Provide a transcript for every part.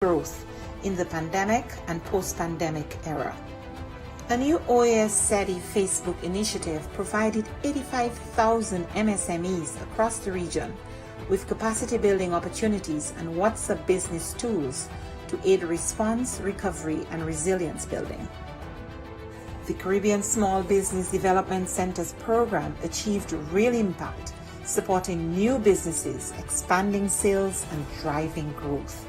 growth in the pandemic and post-pandemic era. A new OAS SETI Facebook initiative provided 85,000 MSMEs across the region with capacity building opportunities and WhatsApp business tools to aid response, recovery, and resilience building. The Caribbean Small Business Development Centers program achieved real impact, supporting new businesses, expanding sales, and driving growth.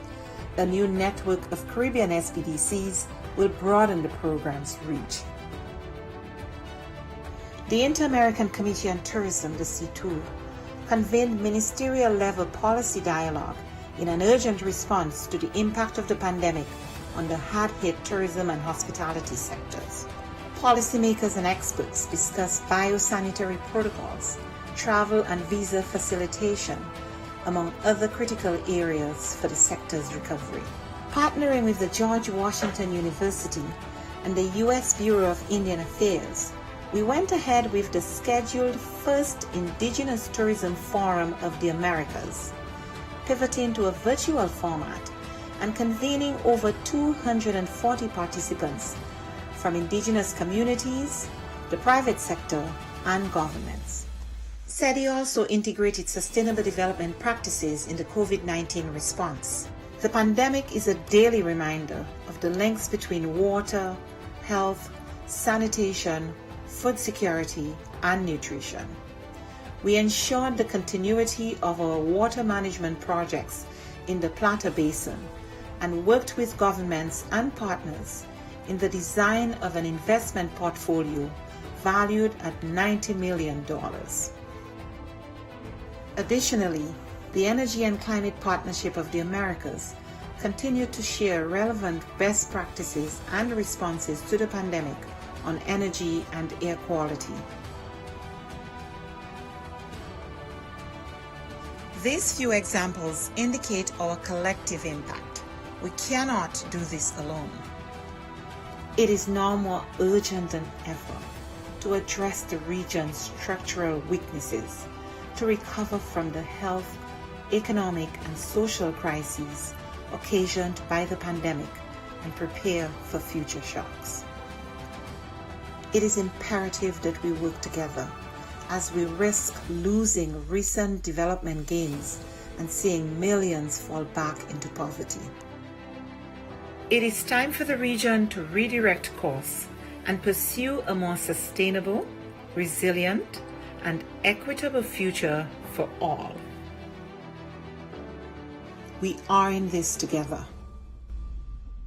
A new network of Caribbean SBDCs will broaden the program's reach. The Inter-American Committee on Tourism, the C2, convened ministerial-level policy dialogue in an urgent response to the impact of the pandemic on the hard-hit tourism and hospitality sectors. Policymakers and experts discussed biosanitary protocols, travel and visa facilitation, among other critical areas for the sector's recovery. Partnering with the George Washington University and the U.S. Bureau of Indian Affairs, we went ahead with the scheduled first Indigenous Tourism Forum of the Americas, pivoting to a virtual format and convening over 240 participants from indigenous communities, the private sector, and governments. SETI also integrated sustainable development practices in the COVID-19 response. The pandemic is a daily reminder of the links between water, health, sanitation, food security, and nutrition. We ensured the continuity of our water management projects in the Plata Basin and worked with governments and partners in the design of an investment portfolio valued at $90 million. Additionally, the Energy and Climate Partnership of the Americas continued to share relevant best practices and responses to the pandemic on energy and air quality. These few examples indicate our collective impact. We cannot do this alone. It is now more urgent than ever to address the region's structural weaknesses, to recover from the health, economic, and social crises occasioned by the pandemic and prepare for future shocks. It is imperative that we work together as we risk losing recent development gains and seeing millions fall back into poverty. It is time for the region to redirect course and pursue a more sustainable, resilient, and equitable future for all. We are in this together.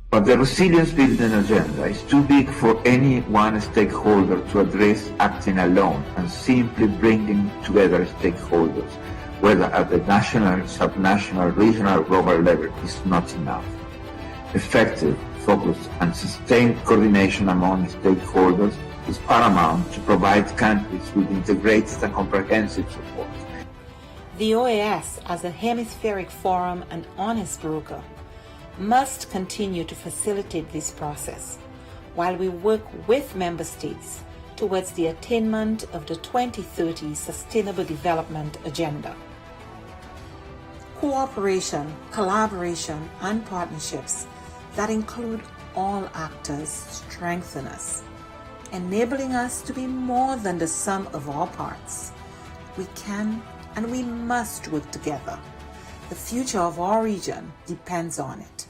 But the resilience building agenda is too big for any one stakeholder to address acting alone, and simply bringing together stakeholders, whether at the national, subnational, regional, or global level, is not enough. Effective, focused, and sustained coordination among stakeholders is paramount to provide countries with integrated and comprehensive support. The OAS, as a hemispheric forum and honest broker, must continue to facilitate this process while we work with member states towards the attainment of the 2030 Sustainable Development Agenda. Cooperation, collaboration, and partnerships that include all actors strengthen us, enabling us to be more than the sum of our parts. We can and we must work together. The future of our region depends on it.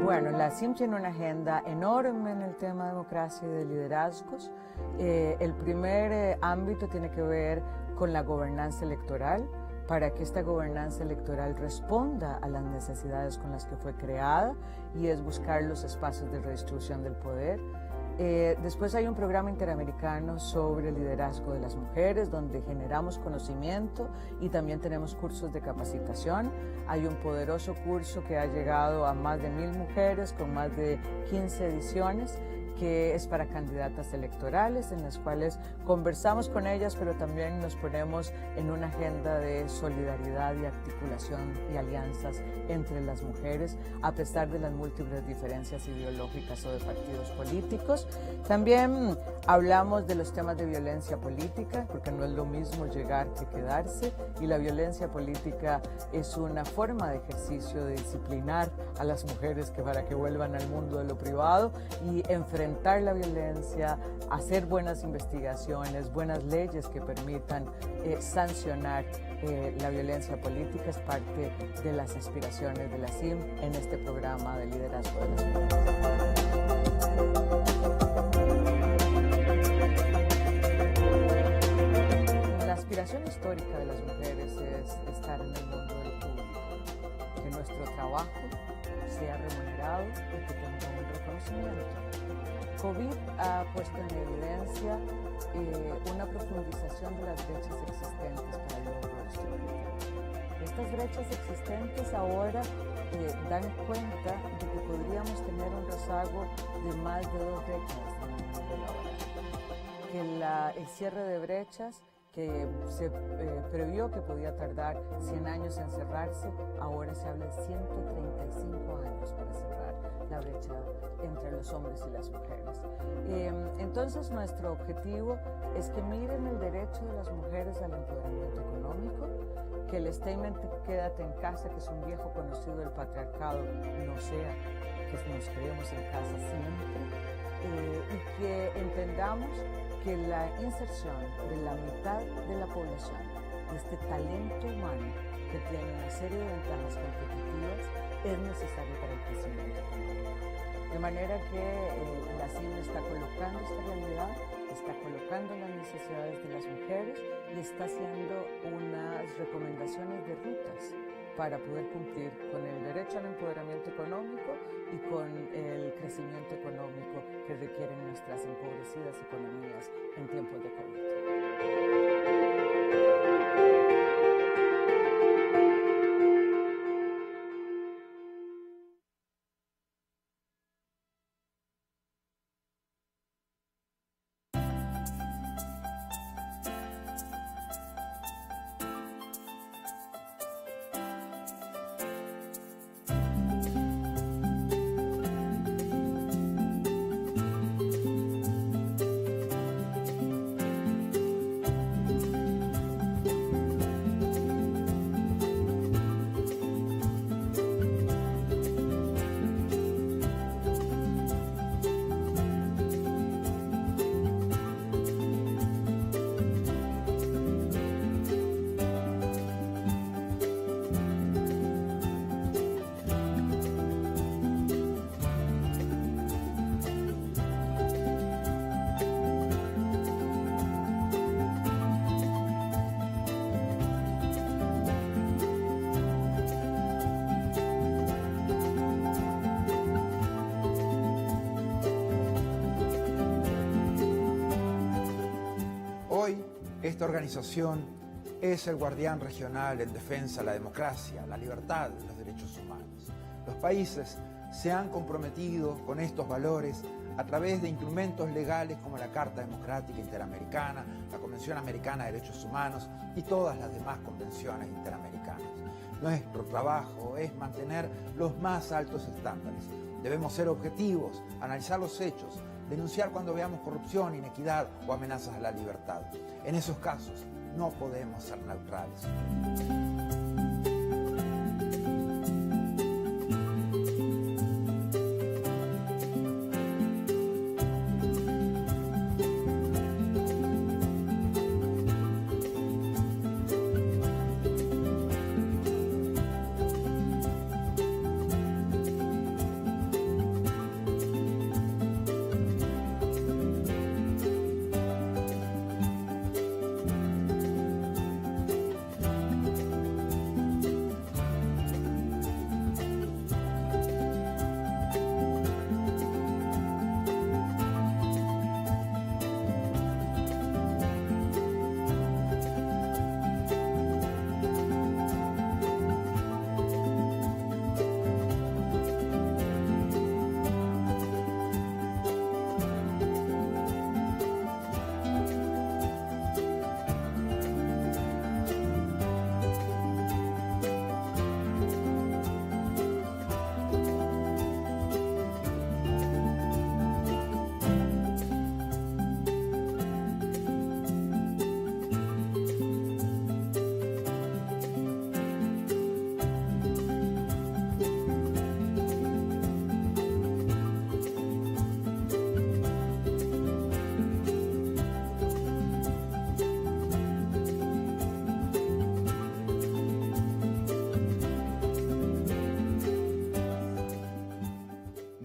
Bueno, la CIM tiene una agenda enorme en el tema de democracia y de liderazgos. El primer ámbito tiene que ver con la gobernanza electoral, para que esta gobernanza electoral responda a las necesidades con las que fue creada, y es buscar los espacios de redistribución del poder. Después hay un programa interamericano sobre el liderazgo de las mujeres, donde generamos conocimiento y también tenemos cursos de capacitación. Hay un poderoso curso que ha llegado a más de 1000 mujeres con más de 15 ediciones, que es para candidatas electorales, en las cuales conversamos con ellas, pero también nos ponemos en una agenda de solidaridad y articulación y alianzas entre las mujeres, a pesar de las múltiples diferencias ideológicas o de partidos políticos. También hablamos de los temas de violencia política, porque no es lo mismo llegar que quedarse, y la violencia política es una forma de ejercicio de disciplinar a las mujeres para que vuelvan al mundo de lo privado y enfrentar la violencia, hacer buenas investigaciones, buenas leyes que permitan sancionar la violencia política. Es parte de las aspiraciones de la CIM en este programa de liderazgo de las mujeres. La aspiración histórica de las mujeres es estar en el mundo del público, que nuestro trabajo sea remunerado y que tenga un reconocimiento. COVID ha puesto en evidencia una profundización de las brechas existentes para el logro de este objetivo. Estas brechas existentes ahora dan cuenta de que podríamos tener un rezago de más de 2 décadas en el mundo laboral. Que el cierre de brechas, que se previó que podía tardar 100 años en cerrarse, ahora se habla de 135 años para cerrar la brecha entre los hombres y las mujeres. Entonces, nuestro objetivo es que miren el derecho de las mujeres al empoderamiento económico, que el statement "quédate en casa", que es un viejo conocido del patriarcado, no sea que nos quedemos en casa siempre, y que entendamos que la inserción de la mitad de la población, de este talento humano que tiene una serie de ventajas competitivas, es necesario para el crecimiento económico. De manera que la CIM está colocando esta realidad, está colocando las necesidades de las mujeres y está haciendo unas recomendaciones de rutas para poder cumplir con el derecho al empoderamiento económico y con el crecimiento económico que requieren nuestras empobrecidas economías en tiempos de COVID. Esta organización es el guardián regional en defensa de la democracia, la libertad y los derechos humanos. Los países se han comprometido con estos valores a través de instrumentos legales como la Carta Democrática Interamericana, la Convención Americana de Derechos Humanos y todas las demás convenciones interamericanas. Nuestro trabajo es mantener los más altos estándares. Debemos ser objetivos, analizar los hechos, denunciar cuando veamos corrupción, inequidad o amenazas a la libertad. En esos casos, no podemos ser neutrales.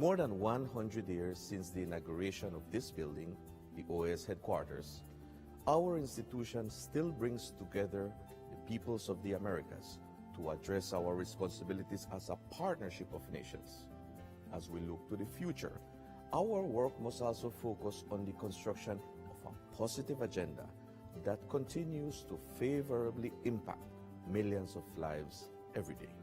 more than 100 years since the inauguration of this building, the OAS headquarters, our institution still brings together the peoples of the Americas to address our responsibilities as a partnership of nations. As we look to the future, our work must also focus on the construction of a positive agenda that continues to favorably impact millions of lives every day.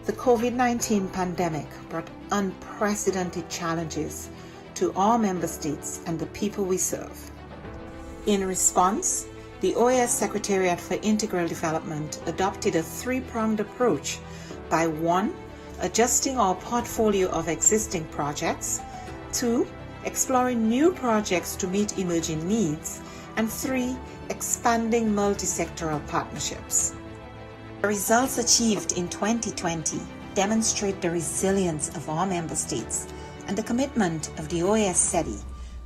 The COVID-19 pandemic brought unprecedented challenges to all member states and the people we serve. In response, the OAS Secretariat for Integral Development adopted a three-pronged approach by 1. Adjusting our portfolio of existing projects, 2. Exploring new projects to meet emerging needs, and 3. Expanding multi-sectoral partnerships. The results achieved in 2020 demonstrate the resilience of our member states and the commitment of the OAS SETI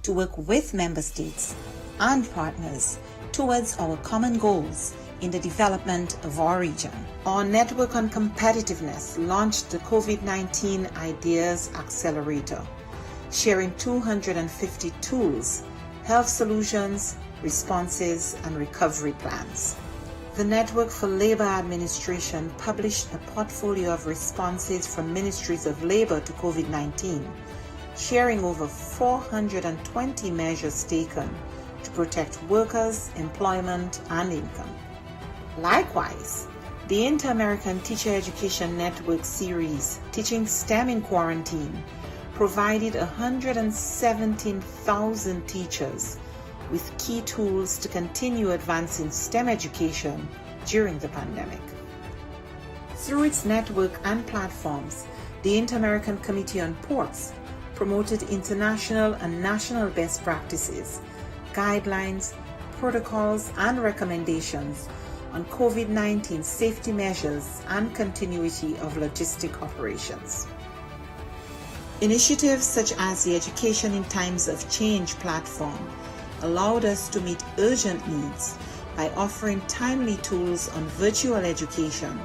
to work with member states and partners towards our common goals in the development of our region. Our Network on Competitiveness launched the COVID-19 Ideas Accelerator, sharing 250 tools, health solutions, responses, and recovery plans. The Network for Labor Administration published a portfolio of responses from ministries of labor to COVID-19, sharing over 420 measures taken to protect workers, employment, and income. Likewise, The Inter-American Teacher Education Network series, Teaching STEM in Quarantine, provided 117,000 teachers with key tools to continue advancing STEM education during the pandemic. Through its network and platforms, the Inter-American Committee on Ports promoted international and national best practices, guidelines, protocols, and recommendations on COVID-19 safety measures and continuity of logistic operations. Initiatives such as the Education in Times of Change platform allowed us to meet urgent needs by offering timely tools on virtual education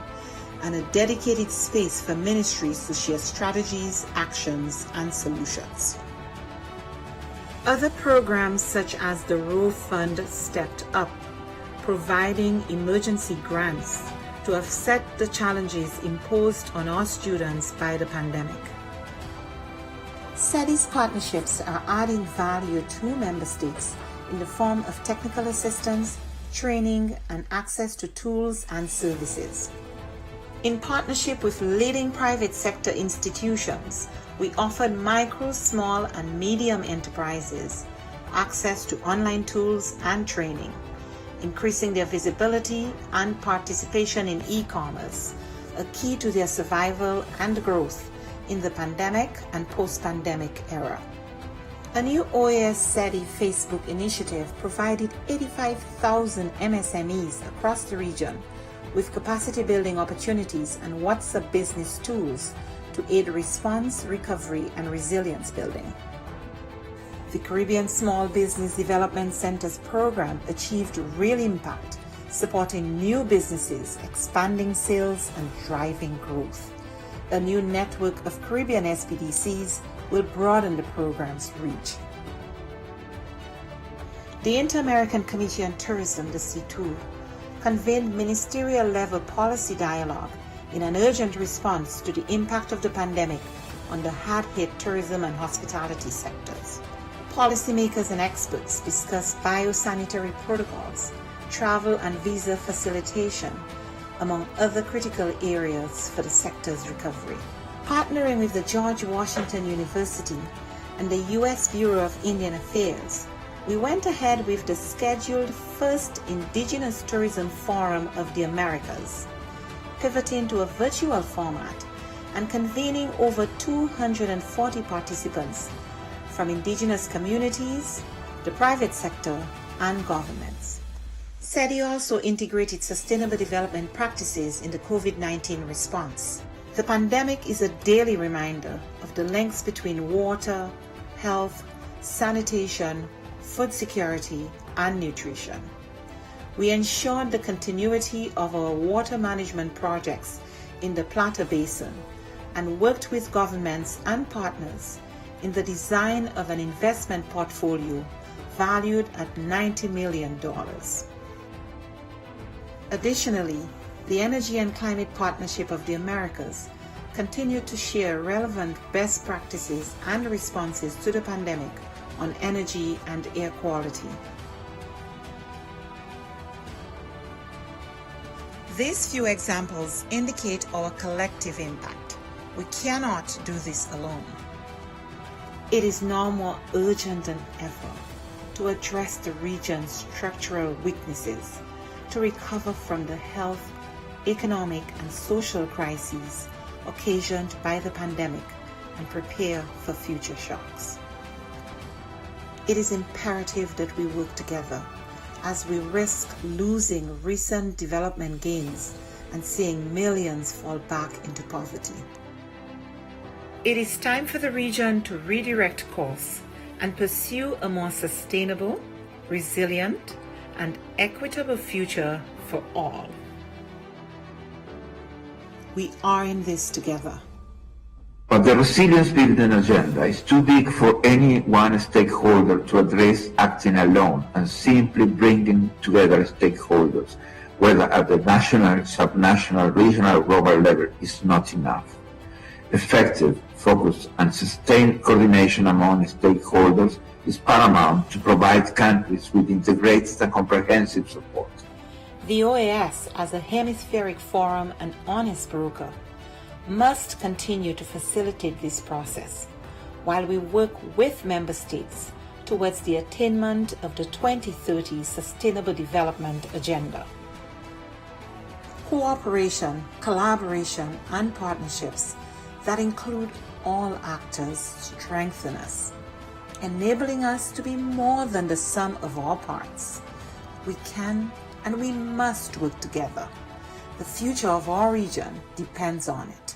and a dedicated space for ministries to share strategies, actions, and solutions. Other programs such as the Row Fund stepped up, providing emergency grants to offset the challenges imposed on our students by the pandemic. SETI's partnerships are adding value to member states in the form of technical assistance, training, and access to tools and services. In partnership with leading private sector institutions, we offered micro, small, and medium enterprises access to online tools and training, increasing their visibility and participation in e-commerce, a key to their survival and growth in the pandemic and post-pandemic era. A new OAS SETI Facebook initiative provided 85,000 MSMEs across the region with capacity building opportunities and WhatsApp business tools to aid response, recovery, and resilience building. The Caribbean Small Business Development Centers program achieved real impact, supporting new businesses, expanding sales, and driving growth. A new network of Caribbean SBDCs will broaden the program's reach. The Inter-American Committee on Tourism, the C2, convened ministerial-level policy dialogue in an urgent response to the impact of the pandemic on the hard-hit tourism and hospitality sectors. Policymakers and experts discussed biosanitary protocols, travel and visa facilitation, among other critical areas for the sector's recovery. Partnering with the George Washington University and the U.S. Bureau of Indian Affairs, we went ahead with the scheduled first Indigenous Tourism Forum of the Americas, pivoting to a virtual format and convening over 240 participants from indigenous communities, the private sector, and governments. SETI also integrated sustainable development practices in the COVID-19 response. The pandemic is a daily reminder of the links between water, health, sanitation, food security, and nutrition. We ensured the continuity of our water management projects in the Plata Basin and worked with governments and partners in the design of an investment portfolio valued at $90 million. Additionally, the Energy and Climate Partnership of the Americas continued to share relevant best practices and responses to the pandemic on energy and air quality. These few examples indicate our collective impact. We cannot do this alone. It is now more urgent than ever to address the region's structural weaknesses, to recover from the health, economic, and social crises occasioned by the pandemic and prepare for future shocks. It is imperative that we work together as we risk losing recent development gains and seeing millions fall back into poverty. It is time for the region to redirect course and pursue a more sustainable, resilient, and equitable future for all. We are in this together. But the resilience building agenda is too big for any one stakeholder to address acting alone, and simply bringing together stakeholders, whether at the national, subnational, regional, or global level, is not enough. Effective, focused, and sustained coordination among stakeholders is paramount to provide countries with integrated and comprehensive support. The OAS, as a hemispheric forum and honest broker, must continue to facilitate this process while we work with member states towards the attainment of the 2030 Sustainable Development Agenda. Cooperation, collaboration, and partnerships that include all actors strengthen us, enabling us to be more than the sum of our parts. We can and we must work together. The future of our region depends on it.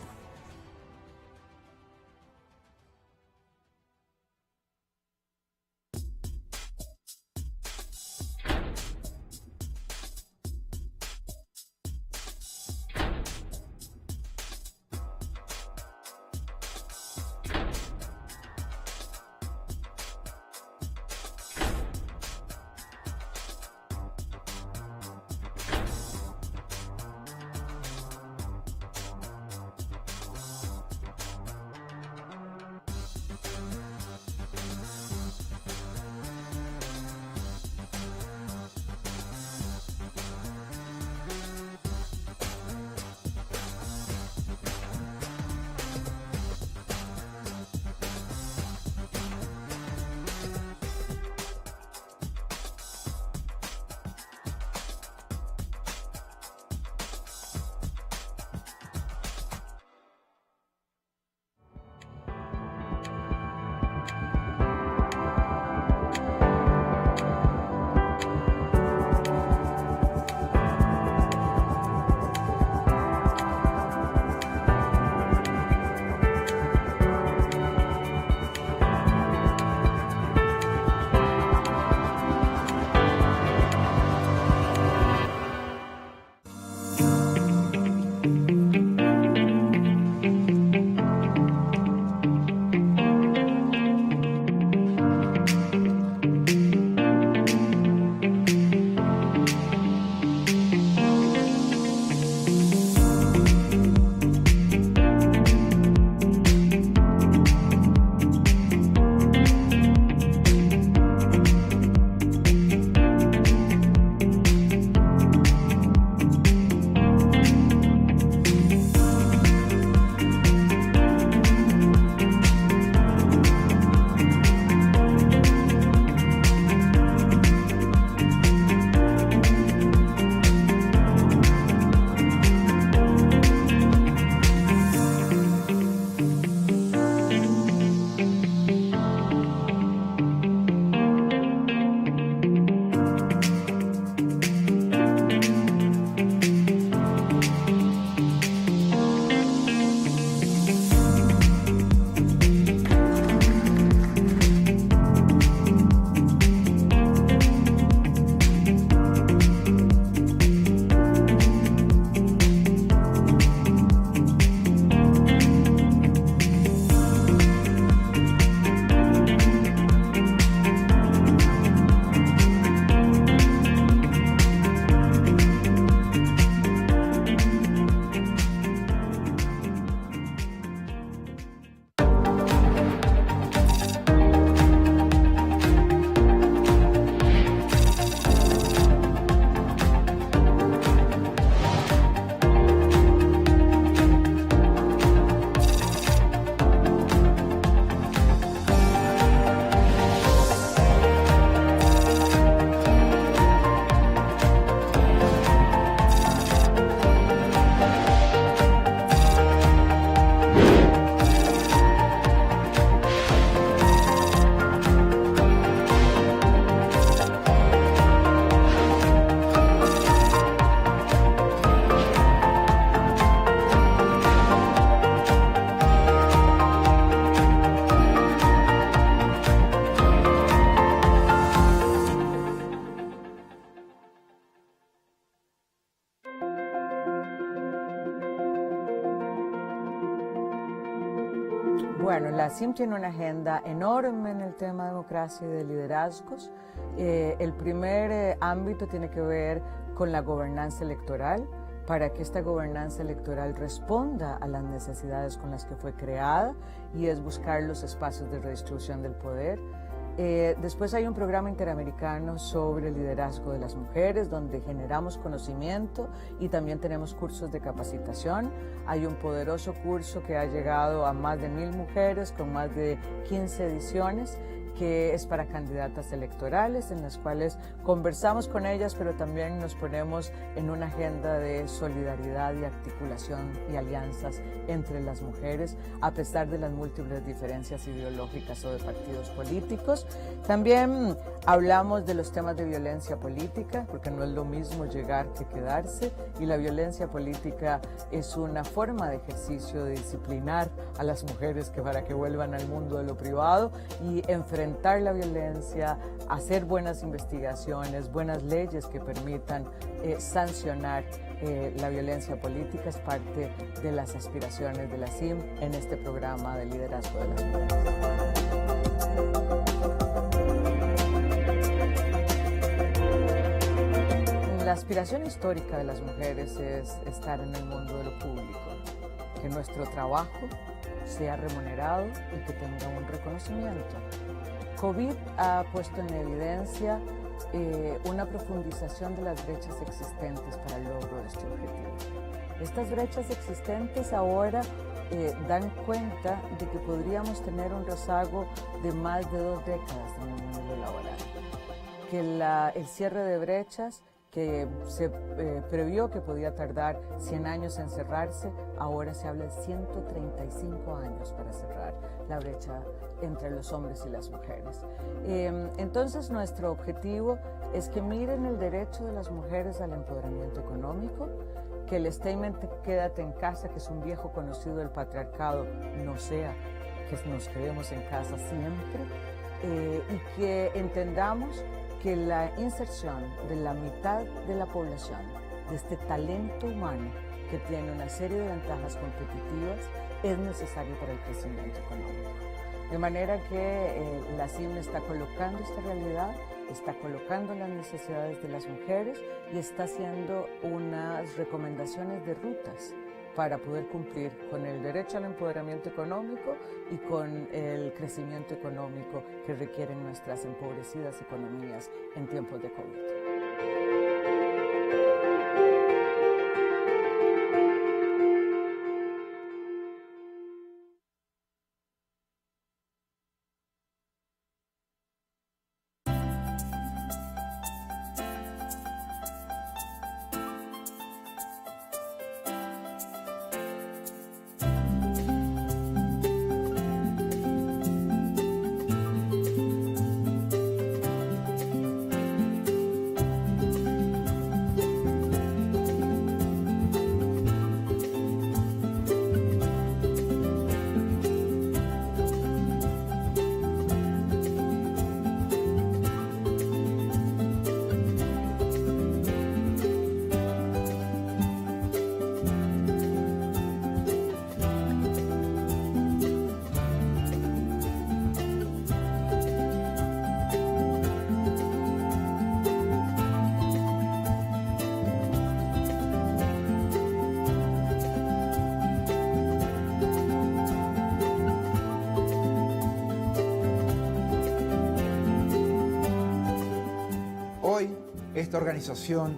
Bueno, la CIM tiene una agenda enorme en el tema de democracia y de liderazgos. El primer ámbito tiene que ver con la gobernanza electoral, para que esta gobernanza electoral responda a las necesidades con las que fue creada, y es buscar los espacios de redistribución del poder. Después hay un programa interamericano sobre el liderazgo de las mujeres, donde generamos conocimiento y también tenemos cursos de capacitación. Hay un poderoso curso que ha llegado a más de 1000 mujeres con más de 15 ediciones, que es para candidatas electorales, en las cuales conversamos con ellas, pero también nos ponemos en una agenda de solidaridad y articulación y alianzas entre las mujeres, a pesar de las múltiples diferencias ideológicas o de partidos políticos. También hablamos de los temas de violencia política, porque no es lo mismo llegar que quedarse, y la violencia política es una forma de ejercicio de disciplinar a las mujeres para que vuelvan al mundo de lo privado y enfrentar la violencia, hacer buenas investigaciones, buenas leyes que permitan sancionar la violencia política. Es parte de las aspiraciones de la CIM en este programa de liderazgo de las mujeres. La aspiración histórica de las mujeres es estar en el mundo de lo público, que nuestro trabajo sea remunerado y que tenga un reconocimiento. COVID ha puesto en evidencia una profundización de las brechas existentes para el logro de este objetivo. Estas brechas existentes ahora dan cuenta de que podríamos tener un rezago de más de 2 décadas en el mundo laboral, que el cierre de brechas que se previó que podía tardar 100 años en cerrarse, ahora se habla de 135 años para cerrar la brecha entre los hombres y las mujeres. Entonces nuestro objetivo es que miren el derecho de las mujeres al empoderamiento económico, que el statement "quédate en casa", que es un viejo conocido del patriarcado, no sea que nos quedemos en casa siempre, y que entendamos que la inserción de la mitad de la población, de este talento humano que tiene una serie de ventajas competitivas, es necesario para el crecimiento económico. De manera que la CIM está colocando esta realidad, está colocando las necesidades de las mujeres y está haciendo unas recomendaciones de rutas para poder cumplir con el derecho al empoderamiento económico y con el crecimiento económico que requieren nuestras empobrecidas economías en tiempos de COVID. Esta organización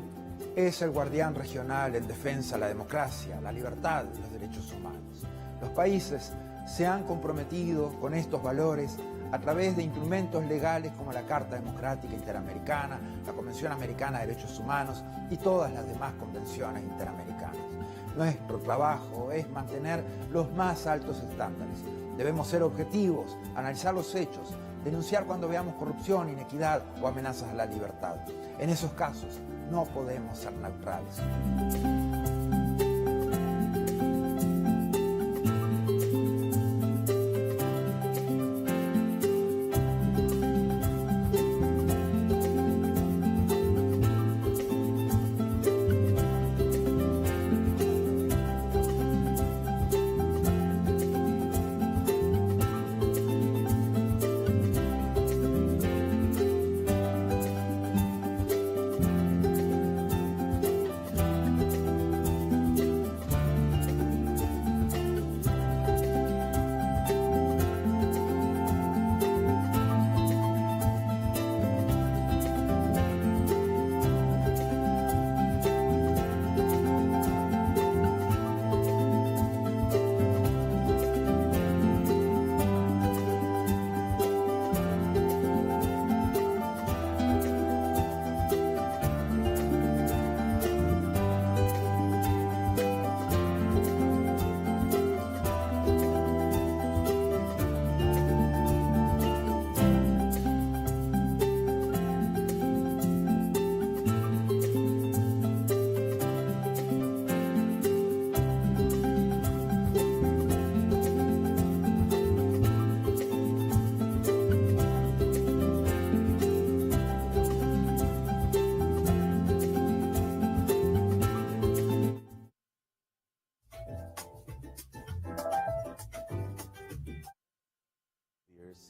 es el guardián regional en defensa de la democracia, la libertad y los derechos humanos. Los países se han comprometido con estos valores a través de instrumentos legales como la Carta Democrática Interamericana, la Convención Americana de Derechos Humanos y todas las demás convenciones interamericanas. Nuestro trabajo es mantener los más altos estándares. Debemos ser objetivos, analizar los hechos, denunciar cuando veamos corrupción, inequidad o amenazas a la libertad. En esos casos no podemos ser neutrales.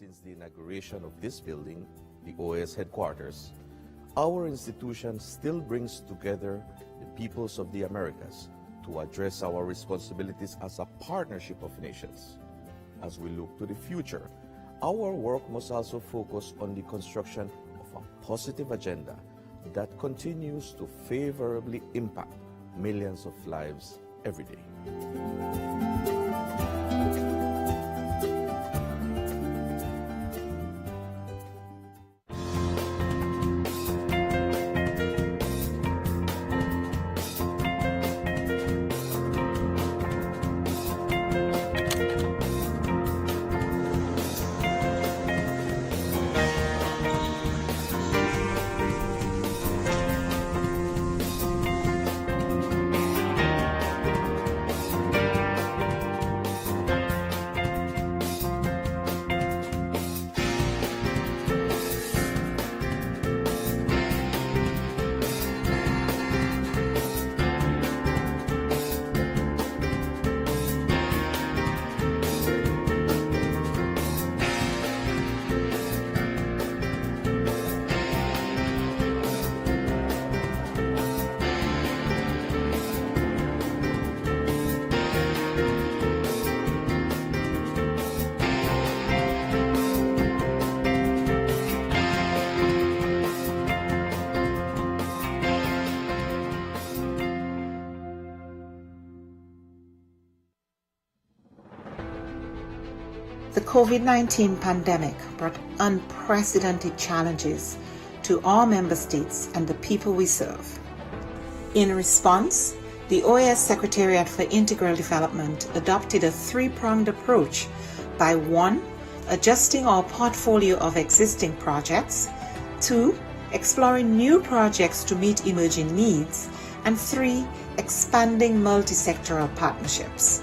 since the inauguration of this building, the OAS headquarters, our institution still brings together the peoples of the Americas to address our responsibilities as a partnership of nations. As we look to the future, our work must also focus on the construction of a positive agenda that continues to favorably impact millions of lives every day. The COVID-19 pandemic brought unprecedented challenges to our member states and the people we serve. In response, the OAS Secretariat for Integral Development adopted a three-pronged approach by 1. Adjusting our portfolio of existing projects, 2. Exploring new projects to meet emerging needs, and 3. Expanding multi-sectoral partnerships.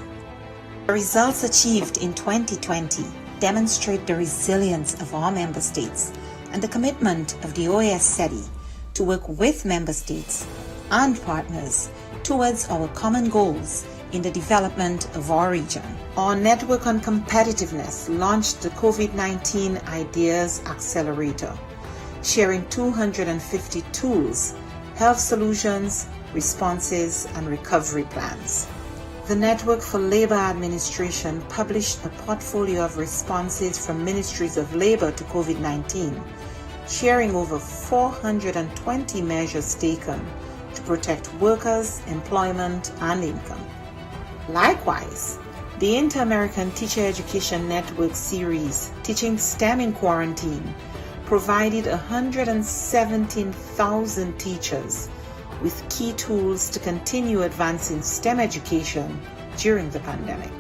The results achieved in 2020 demonstrate the resilience of our member states and the commitment of the OAS SETI to work with member states and partners towards our common goals in the development of our region. Our Network on Competitiveness launched the COVID-19 Ideas Accelerator, sharing 250 tools, health solutions, responses, and recovery plans. The Network for Labor Administration published a portfolio of responses from ministries of labor to COVID-19, sharing over 420 measures taken to protect workers, employment, and income. Likewise, the Inter-American Teacher Education Network series, Teaching STEM in Quarantine, provided 117,000 teachers with key tools to continue advancing STEM education during the pandemic.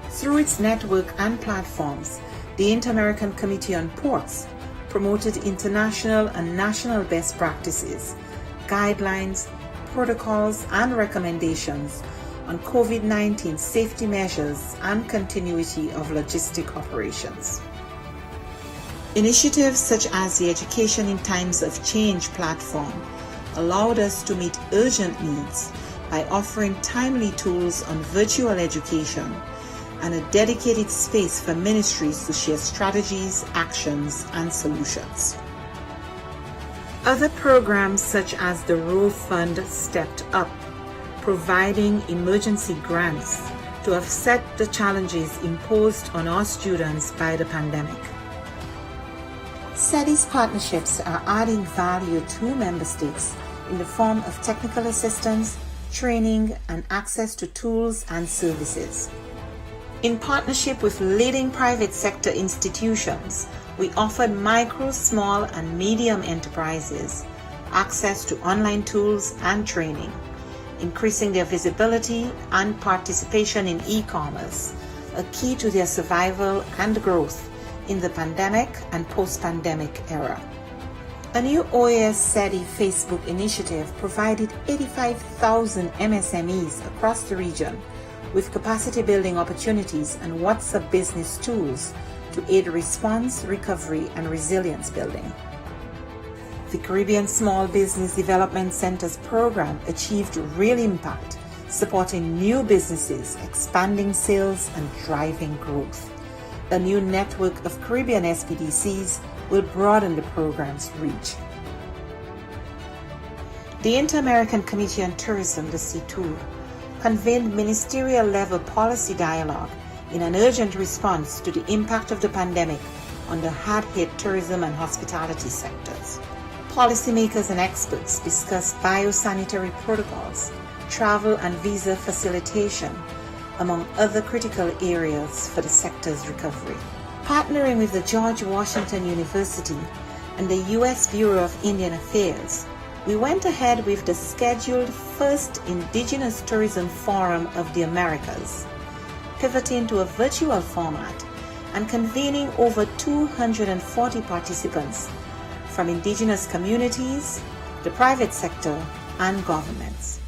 Through its network and platforms, the Inter-American Committee on Ports promoted international and national best practices, guidelines, protocols, and recommendations on COVID-19 safety measures and continuity of logistic operations. Initiatives such as the Education in Times of Change platform allowed us to meet urgent needs by offering timely tools on virtual education and a dedicated space for ministries to share strategies, actions, and solutions. Other programs such as the Row Fund stepped up, providing emergency grants to offset the challenges imposed on our students by the pandemic. SETI's partnerships are adding value to member states in the form of technical assistance, training, and access to tools and services. In partnership with leading private sector institutions, we offered micro, small, and medium enterprises access to online tools and training, increasing their visibility and participation in e-commerce, a key to their survival and growth in the pandemic and post-pandemic era. A new OAS SETI Facebook initiative provided 85,000 MSMEs across the region with capacity building opportunities and WhatsApp business tools to aid response, recovery, and resilience building. The Caribbean Small Business Development Center's program achieved real impact, supporting new businesses, expanding sales, and driving growth. A new network of Caribbean SPDCs will broaden the program's reach. The Inter-American Committee on Tourism, the C2, convened ministerial-level policy dialogue in an urgent response to the impact of the pandemic on the hard-hit tourism and hospitality sectors. Policymakers and experts discussed biosanitary protocols, travel and visa facilitation, among other critical areas for the sector's recovery. Partnering with the George Washington University and the U.S. Bureau of Indian Affairs, we went ahead with the scheduled first Indigenous Tourism Forum of the Americas, pivoting to a virtual format and convening over 240 participants from indigenous communities, the private sector, and governments.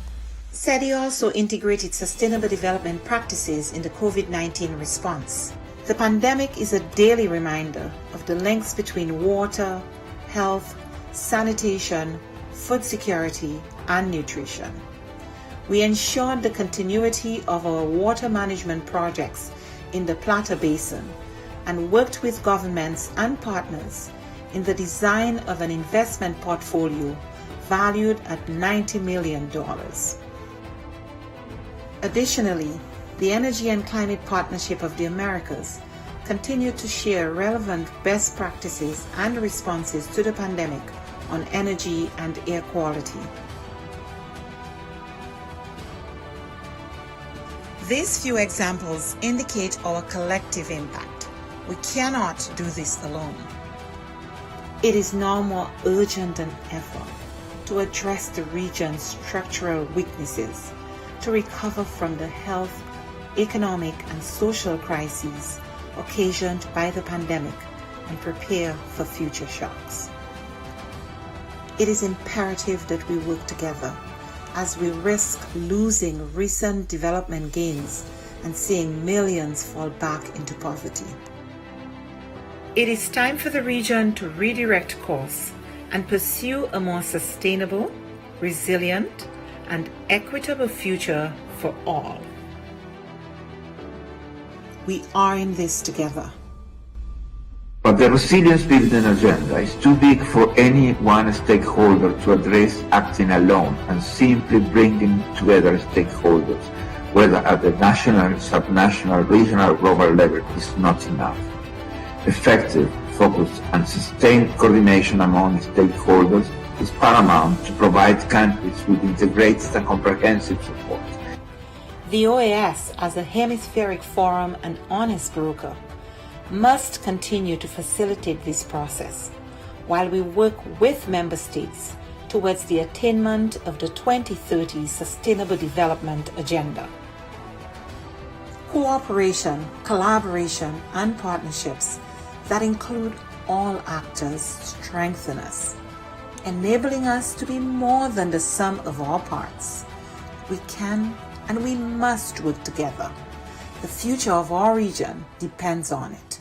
SETI also integrated sustainable development practices in the COVID-19 response. The pandemic is a daily reminder of the links between water, health, sanitation, food security, and nutrition. We ensured the continuity of our water management projects in the Plata Basin and worked with governments and partners in the design of an investment portfolio valued at $90 million. Additionally, the Energy and Climate Partnership of the Americas continued to share relevant best practices and responses to the pandemic on energy and air quality. These few examples indicate our collective impact. We cannot do this alone. It is now more urgent than ever to address the region's structural weaknesses, to recover from the health, economic, and social crises occasioned by the pandemic and prepare for future shocks. It is imperative that we work together as we risk losing recent development gains and seeing millions fall back into poverty. It is time for the region to redirect course and pursue a more sustainable, resilient, and equitable future for all. We are in this together. But the resilience building agenda is too big for any one stakeholder to address acting alone, and simply bringing together stakeholders, whether at the national, subnational, regional, or global level, is not enough. Effective, focused, and sustained coordination among stakeholders is paramount to provide countries with integrated and comprehensive support. The OAS, as a hemispheric forum and honest broker, must continue to facilitate this process while we work with member states towards the attainment of the 2030 Sustainable Development Agenda. Cooperation, collaboration, and partnerships that include all actors strengthen us, enabling us to be more than the sum of our parts. We can and we must work together. The future of our region depends on it.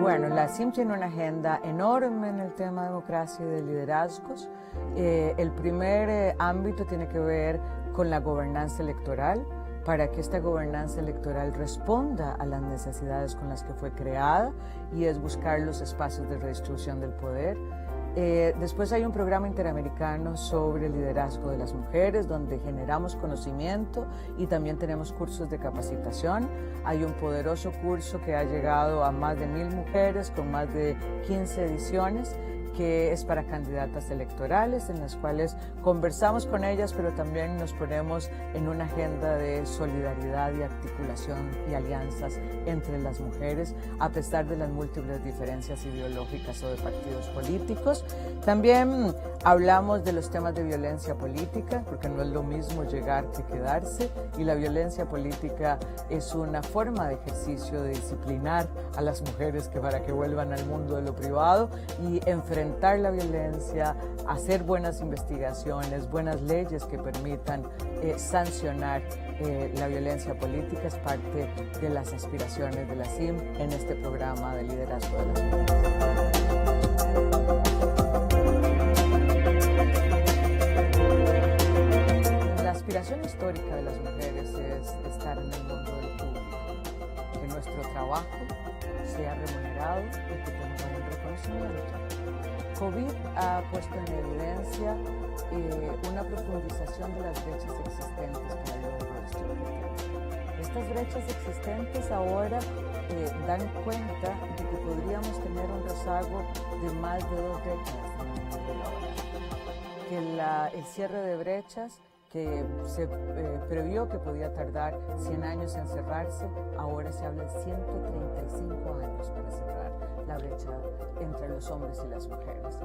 Bueno, la CIM tiene una agenda enorme en el tema de democracia y de liderazgos. El primer ámbito tiene que ver con la gobernanza electoral, para que esta gobernanza electoral responda a las necesidades con las que fue creada, y es buscar los espacios de redistribución del poder. Después hay un programa interamericano sobre el liderazgo de las mujeres, donde generamos conocimiento y también tenemos cursos de capacitación. Hay un poderoso curso que ha llegado a más de 1000 mujeres con más de 15 ediciones, que es para candidatas electorales, en las cuales conversamos con ellas, pero también nos ponemos en una agenda de solidaridad y articulación y alianzas entre las mujeres, a pesar de las múltiples diferencias ideológicas o de partidos políticos. También hablamos de los temas de violencia política, porque no es lo mismo llegar que quedarse, y la violencia política es una forma de ejercicio de disciplinar a las mujeres para que vuelvan al mundo de lo privado y enfrentar la violencia, hacer buenas investigaciones, buenas leyes que permitan sancionar la violencia política. Es parte de las aspiraciones de la CIM en este programa de liderazgo de las mujeres. La aspiración histórica de las mujeres es estar en el mundo del público, que nuestro trabajo sea remunerado y que tenga un reconocimiento. COVID ha puesto en evidencia una profundización de las brechas existentes para lograr este objetivo. Estas brechas existentes ahora dan cuenta de que podríamos tener un rezago de más de 2 décadas en el mundo laboral. Que el cierre de brechas, que se previó que podía tardar 100 años en cerrarse, ahora se habla de 135 años para cerrar la brecha entre los hombres y las mujeres.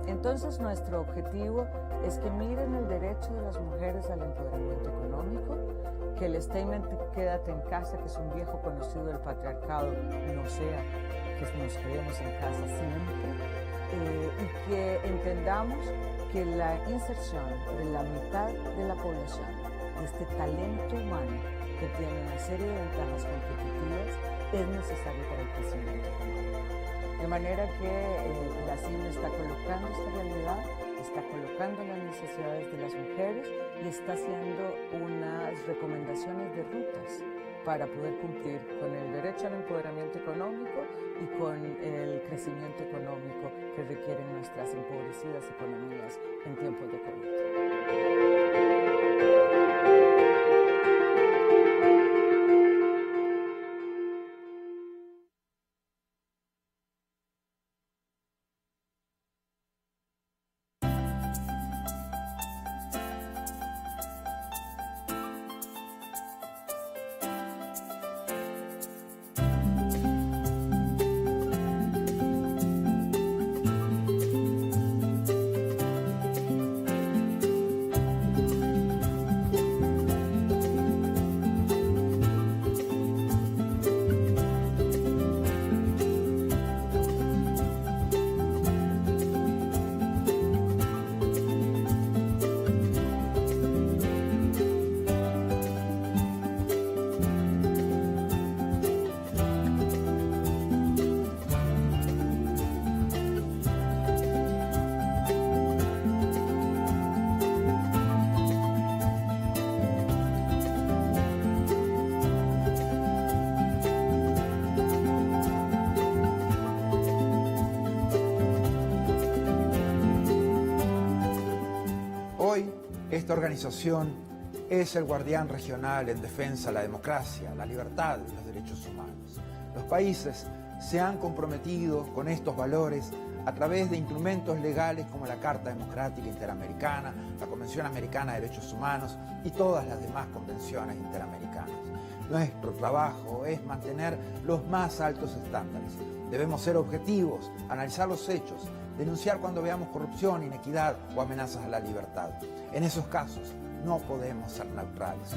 Entonces, nuestro objetivo es que miren el derecho de las mujeres al empoderamiento económico, que el statement "quédate en casa", que es un viejo conocido del patriarcado, no sea que nos quedemos en casa siempre, y que entendamos que la inserción de la mitad de la población, de este talento humano que tiene una serie de ventajas competitivas, es necesario para el crecimiento económico. De manera que la CIM está colocando esta realidad, está colocando las necesidades de las mujeres y está haciendo unas recomendaciones de rutas para poder cumplir con el derecho al empoderamiento económico y con el crecimiento económico que requieren nuestras empobrecidas economías en tiempos de COVID. Esta organización es el guardián regional en defensa de la democracia, la libertad y los derechos humanos. Los países se han comprometido con estos valores a través de instrumentos legales como la Carta Democrática Interamericana, la Convención Americana de Derechos Humanos y todas las demás convenciones interamericanas. Nuestro trabajo es mantener los más altos estándares. Debemos ser objetivos, analizar los hechos, denunciar cuando veamos corrupción, inequidad o amenazas a la libertad. En esos casos no podemos ser neutrales.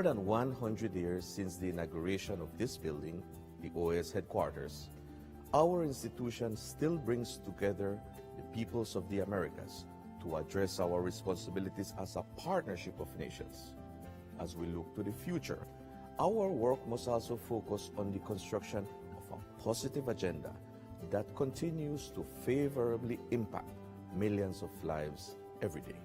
more than 100 years since the inauguration of this building, the OAS headquarters, our institution still brings together the peoples of the Americas to address our responsibilities as a partnership of nations. As we look to the future, our work must also focus on the construction of a positive agenda that continues to favorably impact millions of lives every day.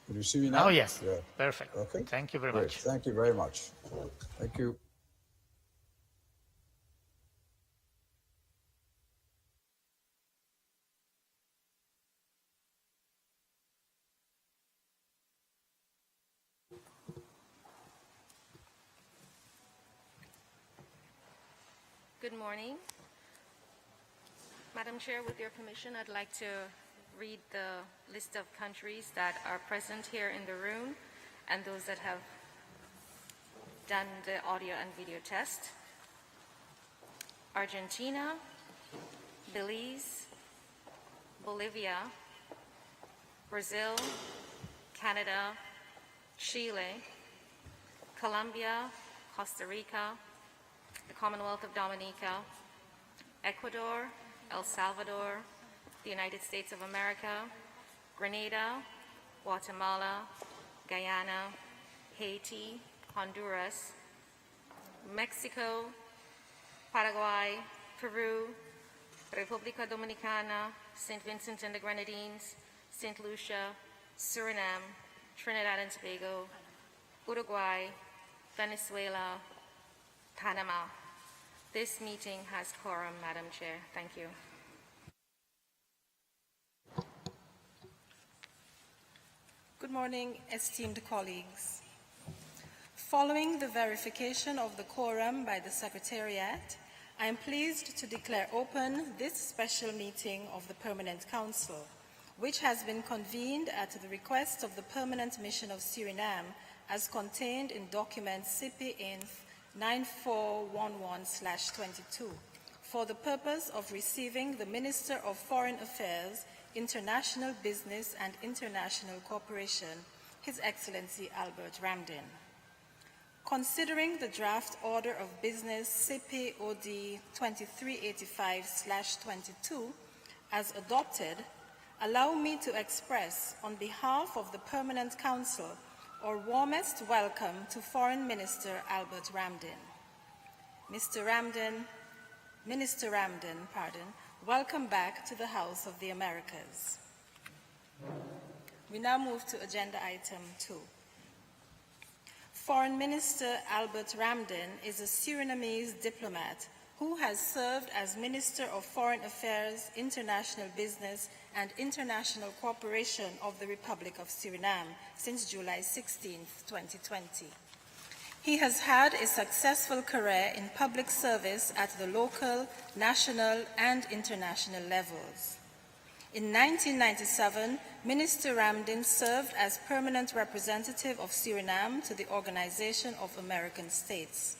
Can you see me now? Oh, yes. Yeah. Perfect. Okay. Thank you very Great. much. Thank you very much. Thank you. Good morning. Madam Chair, with your permission, I'd like to read the list of countries that are present here in the room and those that have done the audio and video test. Argentina, Belize, Bolivia, Brazil, Canada, Chile, Colombia, Costa Rica, the Commonwealth of Dominica, Ecuador, El Salvador, the United States of America, Grenada, Guatemala, Guyana, Haiti, Honduras, Mexico, Paraguay, Peru, República Dominicana, St. Vincent and the Grenadines, St. Lucia, Suriname, Trinidad and Tobago, Uruguay, Venezuela, Panama. This meeting has quorum, Madam Chair. Thank you. Good morning, esteemed colleagues. Following the verification of the quorum by the Secretariat, I am pleased to declare open this special meeting of the Permanent Council, which has been convened at the request of the Permanent Mission of Suriname as contained in document CP Inf. 9411/22 for the purpose of receiving the Minister of Foreign Affairs, International Business and International Cooperation, His Excellency Albert Ramdin. Considering the draft order of business CPOD 2385/22 as adopted, allow me to express on behalf of the Permanent Council our warmest welcome to Foreign Minister Albert Ramdin. Minister Ramdin, welcome back to the House of the Americas. We now move to agenda item 2. Foreign Minister Albert Ramdin is a Surinamese diplomat who has served as Minister of Foreign Affairs, International Business and International Cooperation of the Republic of Suriname since July 16, 2020. He has had a successful career in public service at the local, national and international levels. In 1997, Minister Ramdin served as permanent representative of Suriname to the Organization of American States.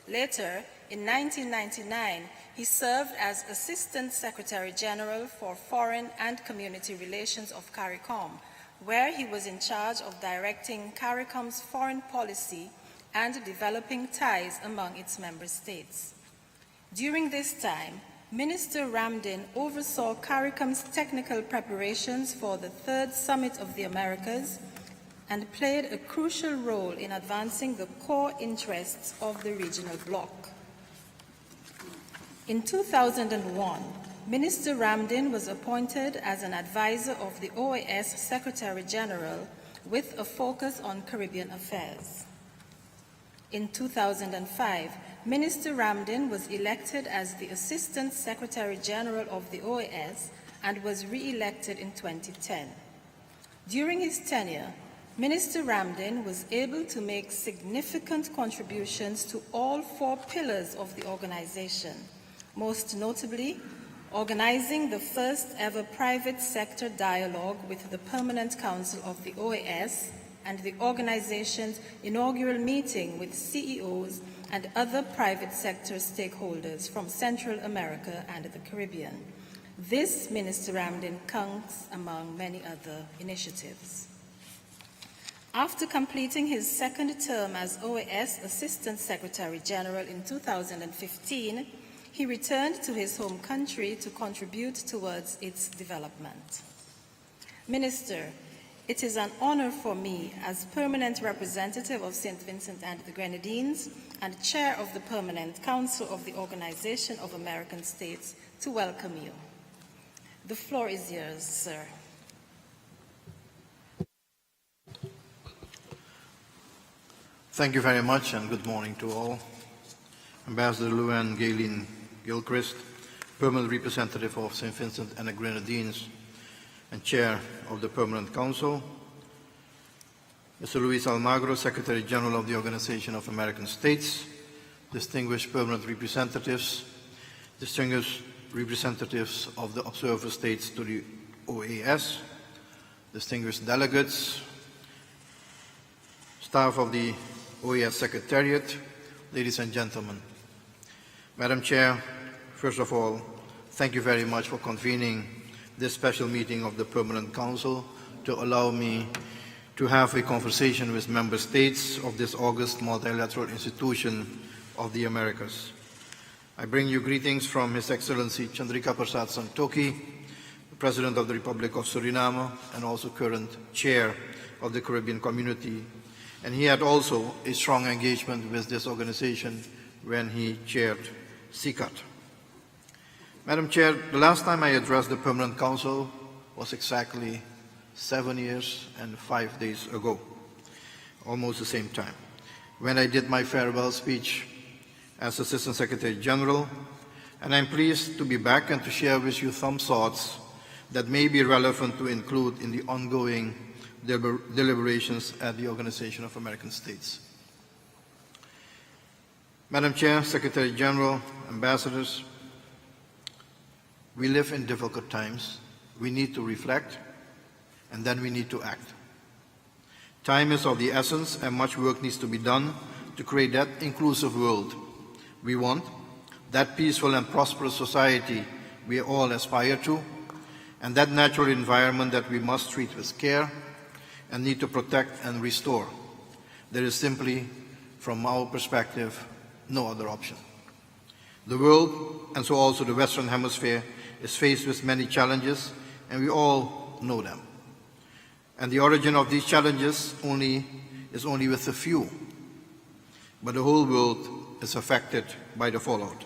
Later, in 1999, he served as Assistant Secretary General for Foreign and Community Relations of CARICOM, where he was in charge of directing CARICOM's foreign policy and developing ties among its member states. During this time, Minister Ramdin oversaw CARICOM's technical preparations for the Third Summit of the Americas and played a crucial role in advancing the core interests of the regional bloc. In 2001, Minister Ramdin was appointed as an advisor of the OAS Secretary General with a focus on Caribbean affairs. In 2005, Minister Ramdin was elected as the Assistant Secretary General of the OAS and was re-elected in 2010. During his tenure, Minister Ramdin was able to make significant contributions to all 4 pillars of the organization, most notably organizing the first ever private sector dialogue with the Permanent Council of the OAS and the organization's inaugural meeting with CEOs and other private sector stakeholders from Central America and the Caribbean. This, Minister Ramdin, counts among many other initiatives. After completing his second term as OAS Assistant Secretary General in 2015, he returned to his home country to contribute towards its development. Minister, it is an honor for me as permanent representative of St. Vincent and the Grenadines and chair of the Permanent Council of the Organization of American States to welcome you. The floor is yours, sir. Thank you very much and good morning to all. Ambassador Luann Galen Gilchrist, Permanent Representative of St. Vincent and the Grenadines and Chair of the Permanent Council, Mr. Luis Almagro, Secretary General of the Organization of American States, distinguished permanent representatives, distinguished representatives of the observer states to the OAS, distinguished delegates, staff of the OAS Secretariat, ladies and gentlemen. Madam Chair, first of all, thank you very much for convening this special meeting of the Permanent Council to allow me to have a conversation with member states of this august multilateral institution of the Americas. I bring you greetings from His Excellency Chandrika Prasad Santokhi, the President of the Republic of Suriname and also current Chair of the Caribbean Community, and he had also a strong engagement with this organization when he chaired CICAT. Madam Chair, the last time I addressed the Permanent Council was exactly 7 years and 5 days ago, almost the same time, when I did my farewell speech as Assistant Secretary General, and I'm pleased to be back and to share with you some thoughts that may be relevant to include in the ongoing deliberations at the Organization of American States. Madam Chair, Secretary General, Ambassadors, we live in difficult times. We need to reflect, and then we need to act. Time is of the essence, and much work needs to be done to create that inclusive world we want, that peaceful and prosperous society we all aspire to, and that natural environment that we must treat with care and need to protect and restore. There is simply, from our perspective, no other option. The world, and so also the Western Hemisphere, is faced with many challenges, and we all know them. And the origin of these challenges is only with a few, but the whole world is affected by the fallout.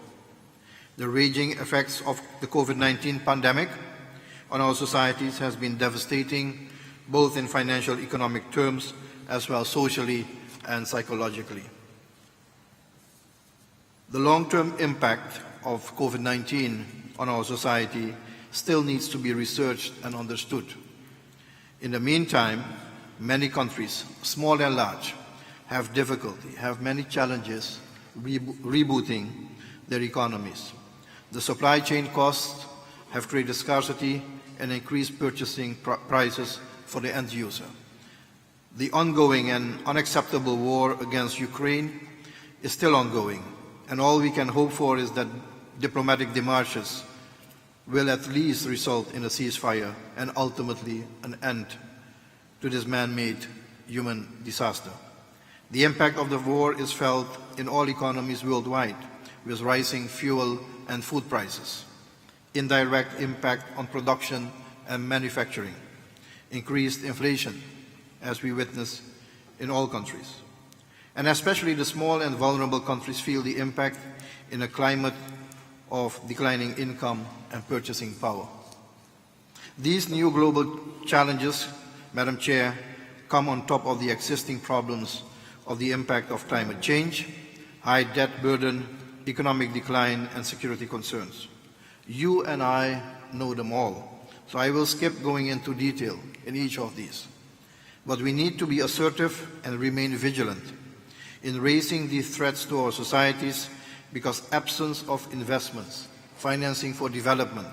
The raging effects of the COVID-19 pandemic on our societies has been devastating, both in financial economic terms as well as socially and psychologically. The long-term impact of COVID-19 on our society still needs to be researched and understood. In the meantime, many countries, small and large, have difficulty, have many challenges rebooting their economies. The supply chain costs have created scarcity and increased purchasing prices for the end user. The ongoing and unacceptable war against Ukraine is still ongoing, and all we can hope for is that diplomatic démarches will at least result in a ceasefire and ultimately an end to this man-made human disaster. The impact of the war is felt in all economies worldwide, with rising fuel and food prices, indirect impact on production and manufacturing, increased inflation, as we witness in all countries. And especially the small and vulnerable countries feel the impact in a climate of declining income and purchasing power. These new global challenges, Madam Chair, come on top of the existing problems of the impact of climate change, high debt burden, economic decline, and security concerns. You and I know them all, so I will skip going into detail in each of these. But we need to be assertive and remain vigilant in raising these threats to our societies, because absence of investments, financing for development,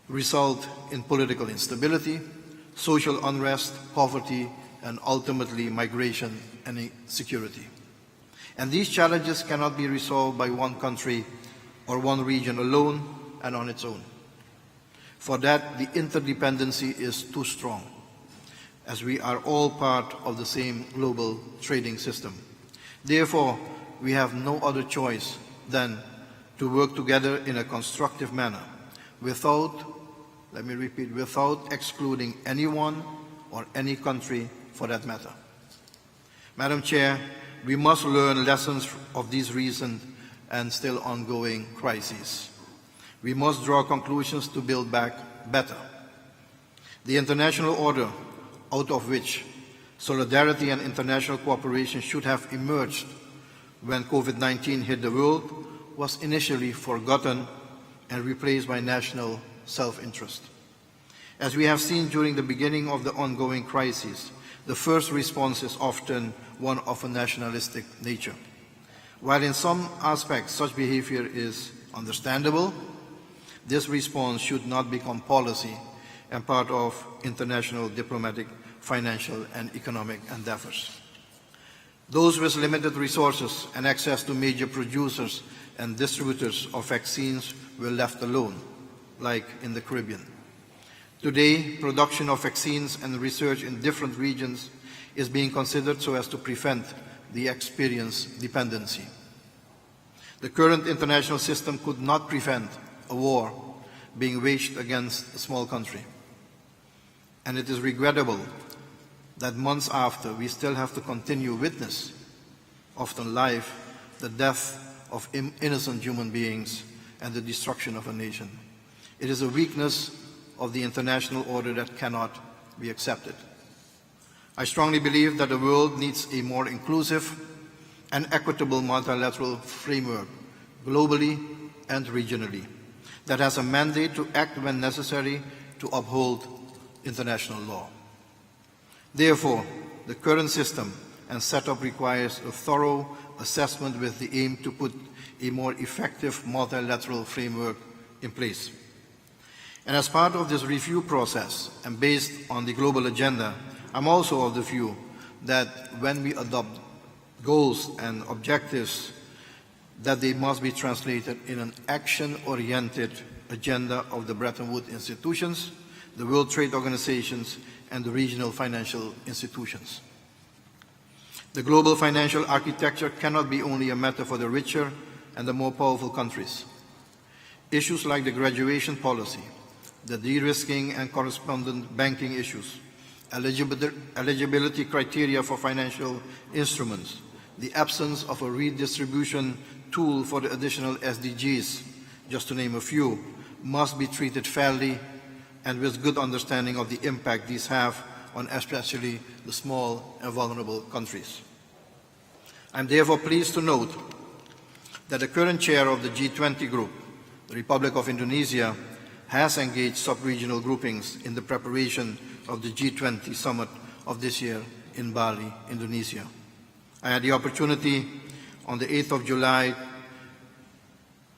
result in political instability, social unrest, poverty, and ultimately migration and insecurity. And these challenges cannot be resolved by one country or one region alone and on its own. For that, the interdependency is too strong, as we are all part of the same global trading system. Therefore, we have no other choice than to work together in a constructive manner, without, let me repeat, without excluding anyone or any country for that matter. Madam Chair, we must learn lessons of these recent and still ongoing crises. We must draw conclusions to build back better. The international order, out of which solidarity and international cooperation should have emerged when COVID-19 hit the world, was initially forgotten and replaced by national self-interest. As we have seen during the beginning of the ongoing crisis, the first response is often one of a nationalistic nature. While in some aspects such behavior is understandable, this response should not become policy and part of international diplomatic, financial, and economic endeavors. Those with limited resources and access to major producers and distributors of vaccines were left alone, like in the Caribbean. Today, production of vaccines and research in different regions is being considered so as to prevent the experienced dependency. The current international system could not prevent a war being waged against a small country. And it is regrettable that months after, we still have to continue witness, often live, the death of innocent human beings and the destruction of a nation. It is a weakness of the international order that cannot be accepted. I strongly believe that the world needs a more inclusive and equitable multilateral framework, globally and regionally, that has a mandate to act when necessary to uphold international law. Therefore, the current system and setup requires a thorough assessment with the aim to put a more effective multilateral framework in place. And as part of this review process, and based on the global agenda, I'm also of the view that when we adopt goals and objectives, that they must be translated in an action-oriented agenda of the Bretton Woods institutions, the World Trade Organizations, and the regional financial institutions. The global financial architecture cannot be only a matter for the richer and the more powerful countries. Issues like the graduation policy, the de-risking and correspondent banking issues, eligibility criteria for financial instruments, the absence of a redistribution tool for the additional SDGs, just to name a few, must be treated fairly and with good understanding of the impact these have on especially the small and vulnerable countries. I am therefore pleased to note that the current chair of the G20 group, the Republic of Indonesia, has engaged sub-regional groupings in the preparation of the G20 summit of this year in Bali, Indonesia. I had the opportunity on the 8th of July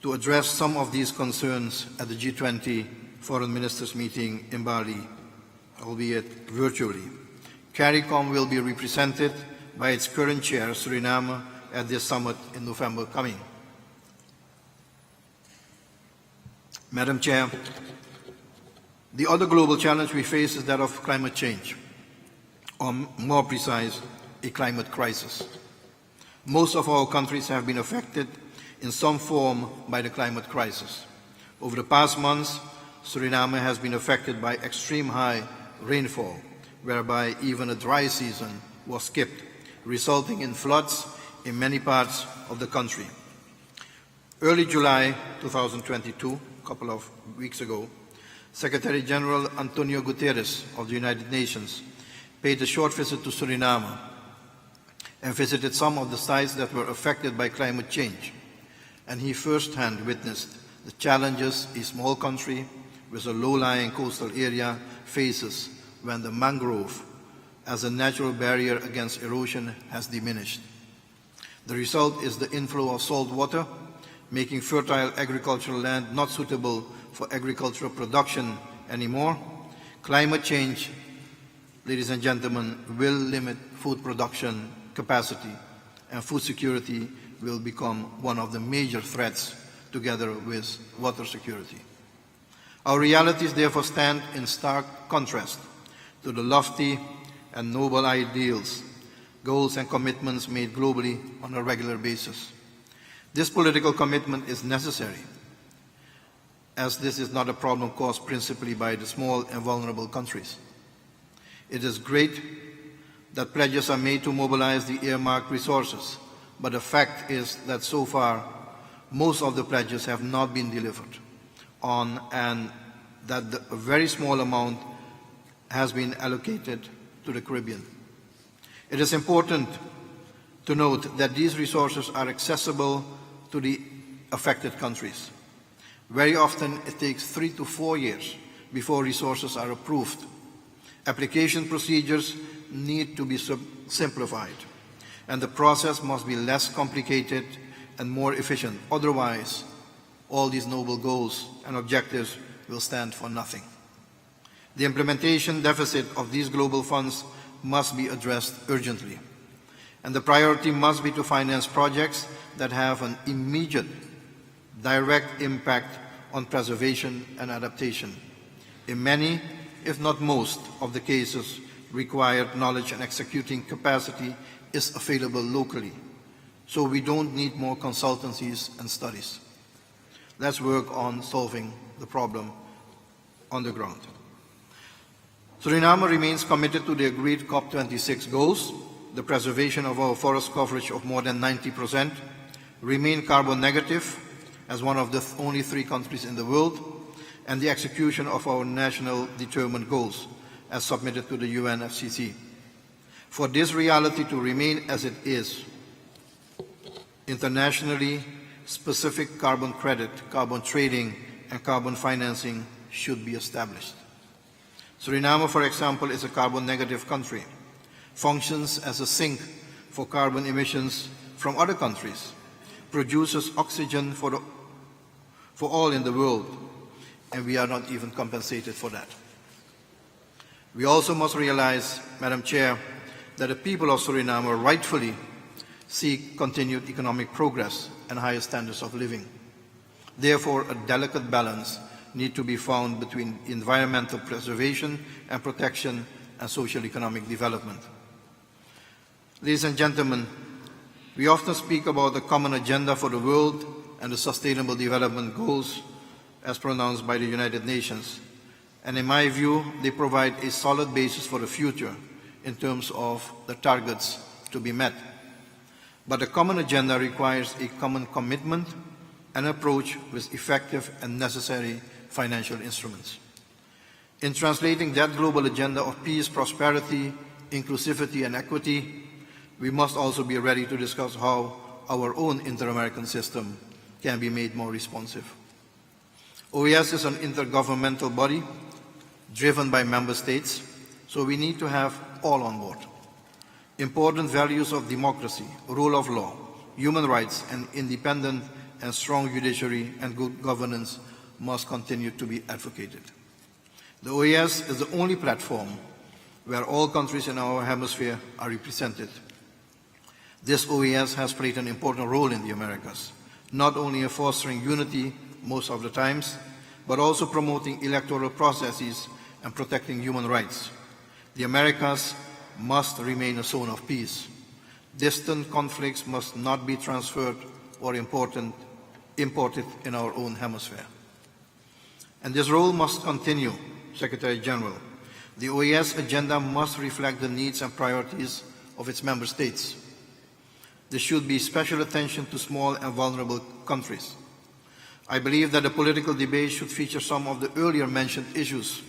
to address some of these concerns at the G20 Foreign Ministers meeting in Bali, albeit virtually. CARICOM will be represented by its current chair, Suriname, at this summit in November coming. Madam Chair, the other global challenge we face is that of climate change, or more precise, a climate crisis. Most of our countries have been affected in some form by the climate crisis. Over the past months, Suriname has been affected by extreme high rainfall, whereby even a dry season was skipped, resulting in floods in many parts of the country. Early July 2022, a couple of weeks ago, Secretary General Antonio Guterres of the United Nations paid a short visit to Suriname and visited some of the sites that were affected by climate change. And he firsthand witnessed the challenges a small country with a low-lying coastal area faces when the mangrove, as a natural barrier against erosion, has diminished. The result is the inflow of salt water, making fertile agricultural land not suitable for agricultural production anymore. Climate change, ladies and gentlemen, will limit food production capacity, and food security will become one of the major threats together with water security. Our realities therefore stand in stark contrast to the lofty and noble ideals, goals and commitments made globally on a regular basis. This political commitment is necessary, as this is not a problem caused principally by the small and vulnerable countries. It is great that pledges are made to mobilize the earmarked resources, but the fact is that so far most of the pledges have not been delivered on, and that a very small amount has been allocated to the Caribbean. It is important to note that these resources are accessible to the affected countries. Very often it takes 3 to 4 years before resources are approved. Application procedures need to be simplified, and the process must be less complicated and more efficient. Otherwise, all these noble goals and objectives will stand for nothing. The implementation deficit of these global funds must be addressed urgently, and the priority must be to finance projects that have an immediate, direct impact on preservation and adaptation. In many, if not most, of the cases, required knowledge and executing capacity is available locally, so we don't need more consultancies and studies. Let's work on solving the problem on the ground. Suriname remains committed to the agreed COP26 goals, the preservation of our forest coverage of more than 90%, remain carbon negative as one of the only 3 countries in the world, and the execution of our national determined goals as submitted to the UNFCCC. For this reality to remain as it is, internationally specific carbon credit, carbon trading, and carbon financing should be established. Suriname, for example, is a carbon negative country, functions as a sink for carbon emissions from other countries, produces oxygen for all in the world, and we are not even compensated for that. We also must realize, Madam Chair, that the people of Suriname rightfully seek continued economic progress and higher standards of living. Therefore, a delicate balance needs to be found between environmental preservation and protection and social-economic development. Ladies and gentlemen, we often speak about the common agenda for the world and the Sustainable Development Goals as pronounced by the United Nations. And in my view, they provide a solid basis for the future in terms of the targets to be met. But the common agenda requires a common commitment and approach with effective and necessary financial instruments. In translating that global agenda of peace, prosperity, inclusivity, and equity, we must also be ready to discuss how our own inter-American system can be made more responsive. OAS is an intergovernmental body driven by member states, so we need to have all on board. Important values of democracy, rule of law, human rights, and independent and strong judiciary and good governance must continue to be advocated. The OAS is the only platform where all countries in our hemisphere are represented. This OAS has played an important role in the Americas, not only in fostering unity most of the times, but also promoting electoral processes and protecting human rights. The Americas must remain a zone of peace. Distant conflicts must not be transferred or imported in our own hemisphere. And this role must continue, Secretary General. The OAS agenda must reflect the needs and priorities of its member states. There should be special attention to small and vulnerable countries. I believe that the political debate should feature some of the earlier mentioned issues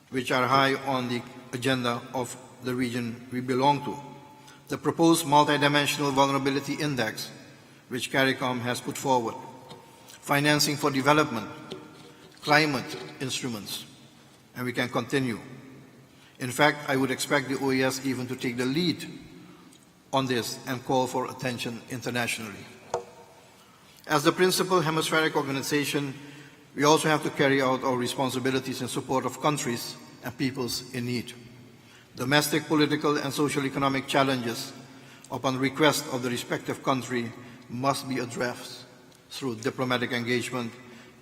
which are high on the agenda of the region we belong to. The proposed multidimensional vulnerability index, which CARICOM has put forward, financing for development, climate instruments, and we can continue. In fact, I would expect the OAS even to take the lead on this and call for attention internationally. As the principal hemispheric organization, we also have to carry out our responsibilities in support of countries and peoples in need. Domestic, political, and socio-economic challenges, upon request of the respective country, must be addressed through diplomatic engagement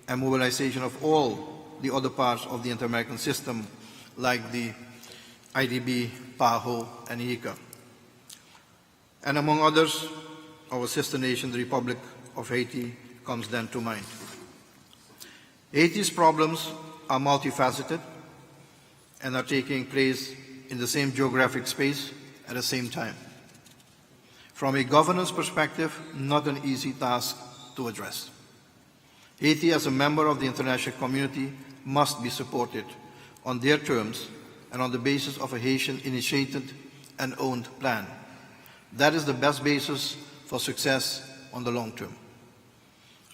and mobilization of all the other parts of the inter-American system, like the IDB, PAHO, and ICA. And among others, our sister nation, the Republic of Haiti, comes then to mind. Haiti's problems are multifaceted and are taking place in the same geographic space at the same time. From a governance perspective, not an easy task to address. Haiti, as a member of the international community, must be supported on their terms and on the basis of a Haitian-initiated and owned plan. That is the best basis for success on the long term.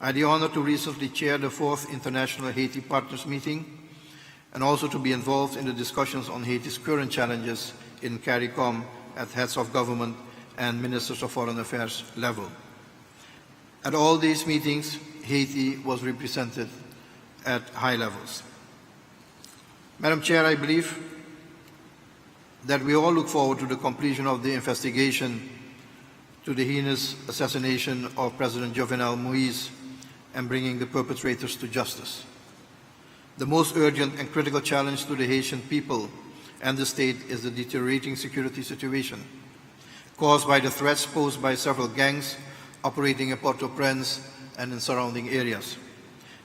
I had the honor to recently chair the 4th International Haiti Partners Meeting and also to be involved in the discussions on Haiti's current challenges in CARICOM at heads of government and ministers of foreign affairs level. At all these meetings, Haiti was represented at high levels. Madam Chair, I believe that we all look forward to the completion of the investigation to the heinous assassination of President Jovenel Moïse and bringing the perpetrators to justice. The most urgent and critical challenge to the Haitian people and the state is the deteriorating security situation caused by the threats posed by several gangs operating in Port-au-Prince and in surrounding areas.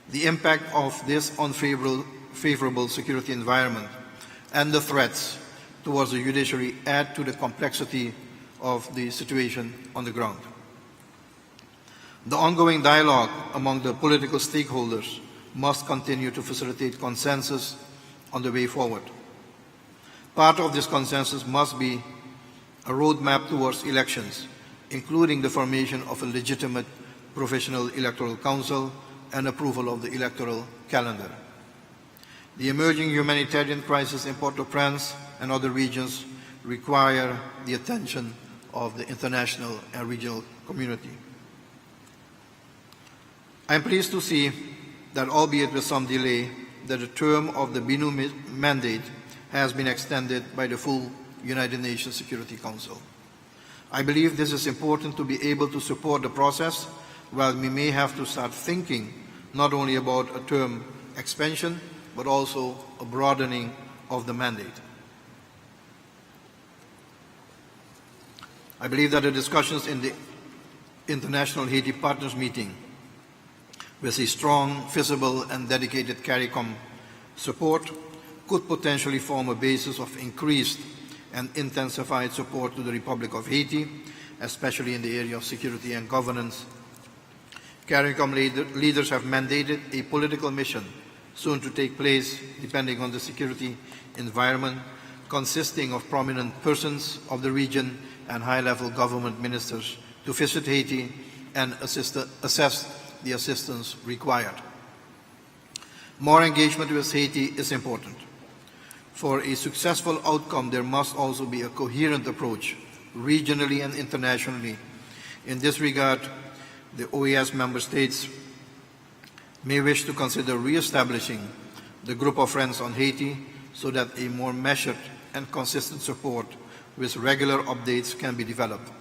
The impact of this unfavorable security environment and the threats towards the judiciary add to the complexity of the situation on the ground. The ongoing dialogue among the political stakeholders must continue to facilitate consensus on the way forward. Part of this consensus must be a roadmap towards elections, including the formation of a legitimate professional electoral council and approval of the electoral calendar. The emerging humanitarian crisis in Port-au-Prince and other regions require the attention of the international and regional community. I am pleased to see that, albeit with some delay, that the term of the BNU mandate has been extended by the full United Nations Security Council. I believe this is important to be able to support the process, while we may have to start thinking not only about a term expansion, but also a broadening of the mandate. I believe that the discussions in the International Haiti Partners Meeting, with a strong, visible, and dedicated CARICOM support, could potentially form a basis of increased and intensified support to the Republic of Haiti, especially in the area of security and governance. CARICOM leaders have mandated a political mission soon to take place, depending on the security environment, consisting of prominent persons of the region and high-level government ministers to visit Haiti and assess the assistance required. More engagement with Haiti is important. For a successful outcome, there must also be a coherent approach, regionally and internationally. In this regard, the OAS member states may wish to consider re-establishing the Group of Friends on Haiti so that a more measured and consistent support with regular updates can be developed.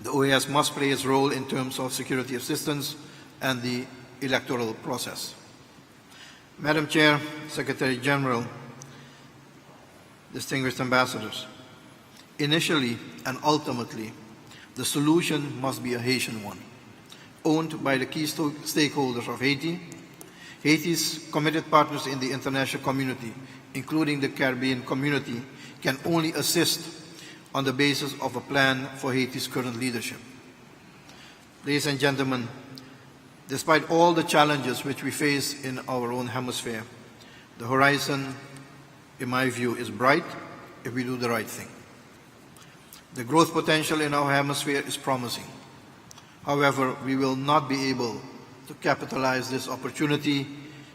The OAS must play its role in terms of security assistance and the electoral process. Madam Chair, Secretary General, distinguished ambassadors, initially and ultimately, the solution must be a Haitian one, owned by the key stakeholders of Haiti. Haiti's committed partners in the international community, including the Caribbean community, can only assist on the basis of a plan for Haiti's current leadership. Ladies and gentlemen, Despite all the challenges which we face in our own hemisphere, the horizon, in my view, is bright if we do the right thing. The growth potential in our hemisphere is promising. However, we will not be able to capitalize this opportunity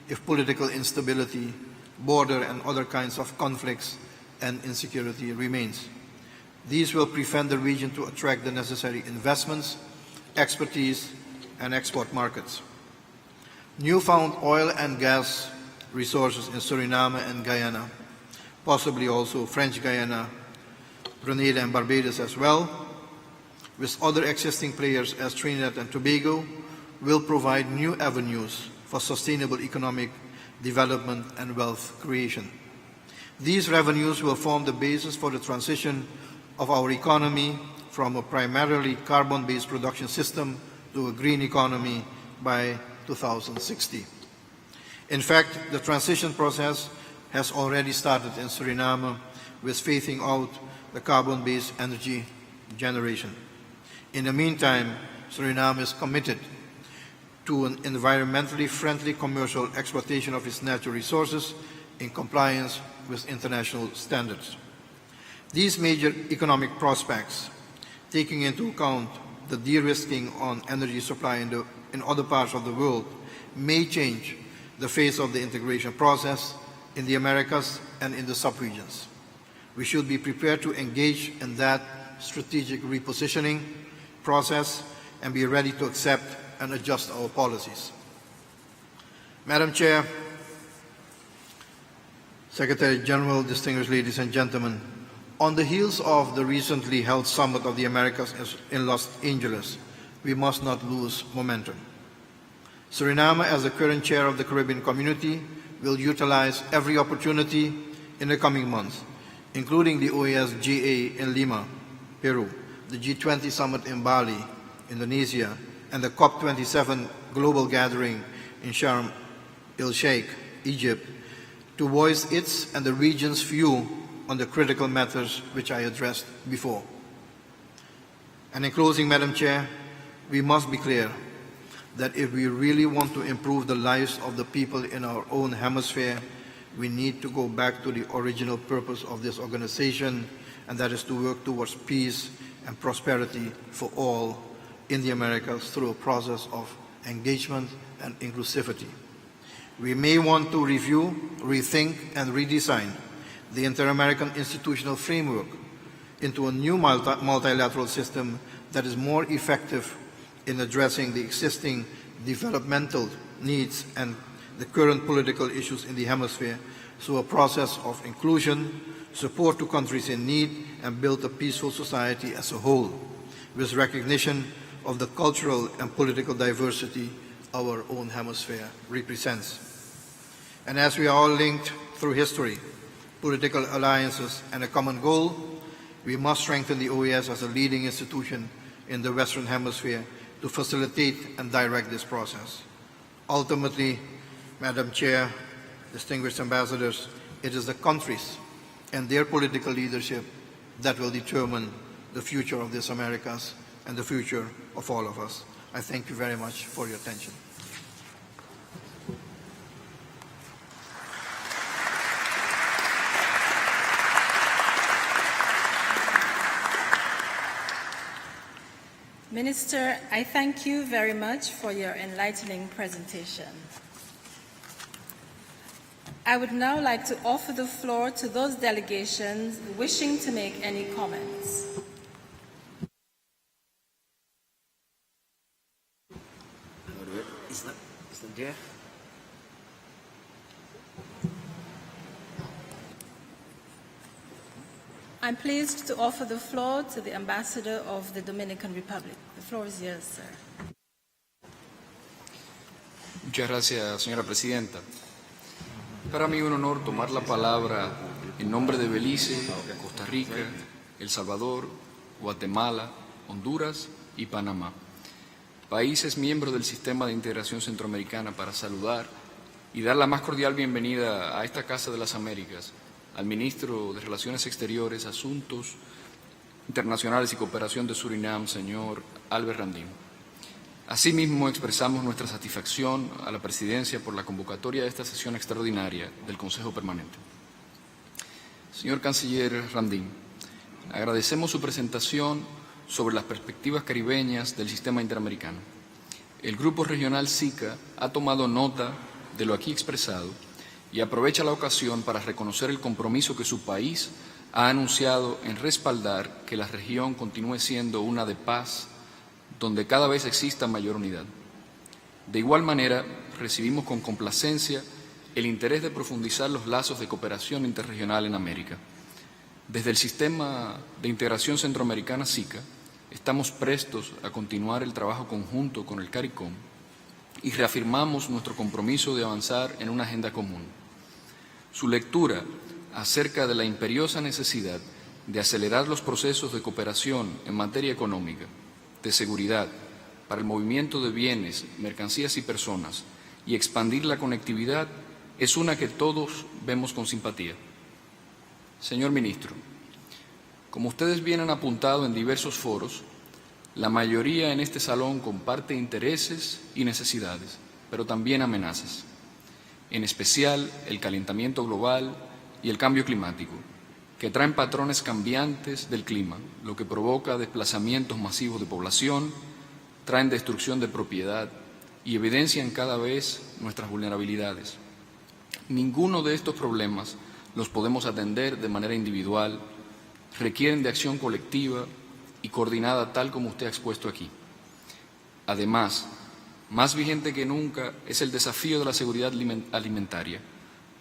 if political instability, border and other kinds of conflicts and insecurity remains. These will prevent the region to attract the necessary investments, expertise, and export markets. Newfound oil and gas resources in Suriname and Guyana, possibly also French Guiana, Grenada and Barbados as well, with other existing players as Trinidad and Tobago, will provide new avenues for sustainable economic development and wealth creation. These revenues will form the basis for the transition of our economy from a primarily carbon-based production system to a green economy by 2060. In fact, the transition process has already started in Suriname with phasing out the carbon-based energy generation. In the meantime, Suriname is committed to an environmentally friendly commercial exploitation of its natural resources in compliance with international standards. These major economic prospects, taking into account the de-risking on energy supply in other parts of the world, may change the face of the integration process in the Americas and in the sub-regions. We should be prepared to engage in that strategic repositioning process and be ready to accept and adjust our policies. Madam Chair, Secretary General, distinguished ladies and gentlemen, on the heels of the recently held Summit of the Americas in Los Angeles, we must not lose momentum. Suriname, as the current chair of the Caribbean Community, will utilize every opportunity in the coming months, including the OAS-GA in Lima, Peru, the G20 Summit in Bali, Indonesia, and the COP27 Global Gathering in Sharm el-Sheikh, Egypt, to voice its and the region's view on the critical matters which I addressed before. And in closing, Madam Chair, we must be clear that if we really want to improve the lives of the people in our own hemisphere, we need to go back to the original purpose of this organization, and that is to work towards peace and prosperity for all in the Americas through a process of engagement and inclusivity. We may want to review, rethink, and redesign the Inter-American institutional framework into a new multilateral system that is more effective in addressing the existing developmental needs and the current political issues in the hemisphere through a process of inclusion, support to countries in need, and build a peaceful society as a whole, with recognition of the cultural and political diversity our own hemisphere represents. And as we are all linked through history, political alliances, and a common goal, we must strengthen the OAS as a leading institution in the Western Hemisphere to facilitate and direct this process. Ultimately, Madam Chair, distinguished ambassadors, it is the countries and their political leadership that will determine the future of this Americas and the future of all of us. I thank you very much for your attention. Minister, I thank you very much for your enlightening presentation. I would now like to offer the floor to those delegations wishing to make any comments. Is that there? I'm pleased to offer the floor to the Ambassador of the Dominican Republic. The floor is yours, sir. Muchas gracias, señora presidenta. Para mí un honor tomar la palabra en nombre de Belice, Costa Rica, El Salvador, Guatemala, Honduras y Panamá, países miembros del Sistema de Integración Centroamericana, para saludar y dar la más cordial bienvenida a esta Casa de las Américas al Ministro de Relaciones Exteriores, Asuntos Internacionales y Cooperación de Surinam, señor Ramdin. Asimismo, expresamos nuestra satisfacción a la Presidencia por la convocatoria de esta sesión extraordinaria del Consejo Permanente. Señor Canciller Ramdin, agradecemos su presentación sobre las perspectivas caribeñas del sistema interamericano. El Grupo Regional SICA ha tomado nota de lo aquí expresado y aprovecha la ocasión para reconocer el compromiso que su país ha anunciado en respaldar que la región continúe siendo una de paz, donde cada vez exista mayor unidad. De igual manera, recibimos con complacencia el interés de profundizar los lazos de cooperación interregional en América. Desde el Sistema de Integración Centroamericana SICA, estamos prestos a continuar el trabajo conjunto con el CARICOM y reafirmamos nuestro compromiso de avanzar en una agenda común. Su lectura acerca de la imperiosa necesidad de acelerar los procesos de cooperación en materia económica, de seguridad, para el movimiento de bienes, mercancías y personas, y expandir la conectividad, es una que todos vemos con simpatía. Señor Ministro, como ustedes bien han apuntado en diversos foros, la mayoría en este salón comparte intereses y necesidades, pero también amenazas, en especial el calentamiento global y el cambio climático, que traen patrones cambiantes del clima, lo que provoca desplazamientos masivos de población, traen destrucción de propiedad y evidencian cada vez nuestras vulnerabilidades. Ninguno de estos problemas los podemos atender de manera individual, requieren de acción colectiva y coordinada tal como usted ha expuesto aquí. Además, más vigente que nunca es el desafío de la seguridad alimentaria,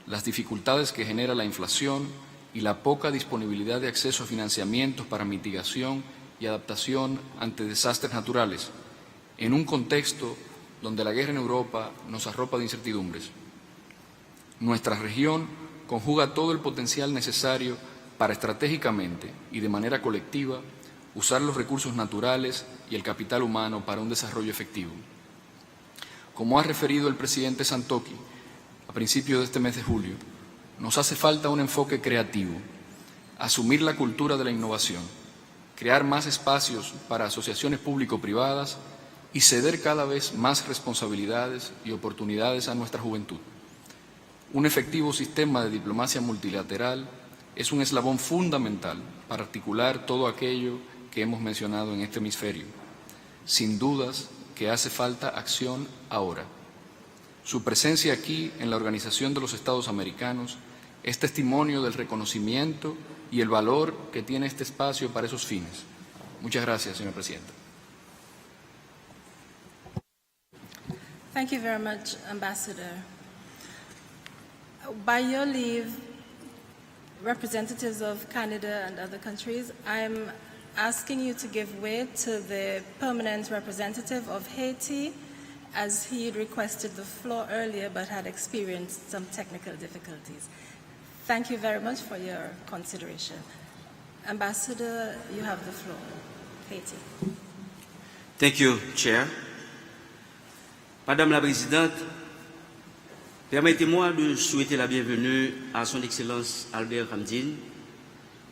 las dificultades que genera la inflación y la poca disponibilidad de acceso a financiamientos para mitigación y adaptación ante desastres naturales, en un contexto donde la guerra en Europa nos arropa de incertidumbres. Nuestra región conjuga todo el potencial necesario para estratégicamente y de manera colectiva usar los recursos naturales y el capital humano para un desarrollo efectivo. Como ha referido el presidente Santoki a principios de este mes de julio, nos hace falta un enfoque creativo, asumir la cultura de la innovación, crear más espacios para asociaciones público-privadas y ceder cada vez más responsabilidades y oportunidades a nuestra juventud. Un efectivo sistema de diplomacia multilateral es un eslabón fundamental para articular todo aquello que hemos mencionado en este hemisferio. Sin dudas que hace falta acción ahora. Su presencia aquí en la Organización de los Estados Americanos es testimonio del reconocimiento y el valor que tiene este espacio para esos fines. Muchas gracias, señora presidenta. Thank you very much, Ambassador. By your leave, representatives of Canada and other countries, I'm asking you to give way to the permanent representative of Haiti, as he requested the floor earlier but had experienced some technical difficulties. Thank you very much for your consideration. Ambassador, you have the floor. Haiti. Thank you, Chair. Madame la Présidente, permettez-moi de souhaiter la bienvenue à son Excellence Albert Ramdin,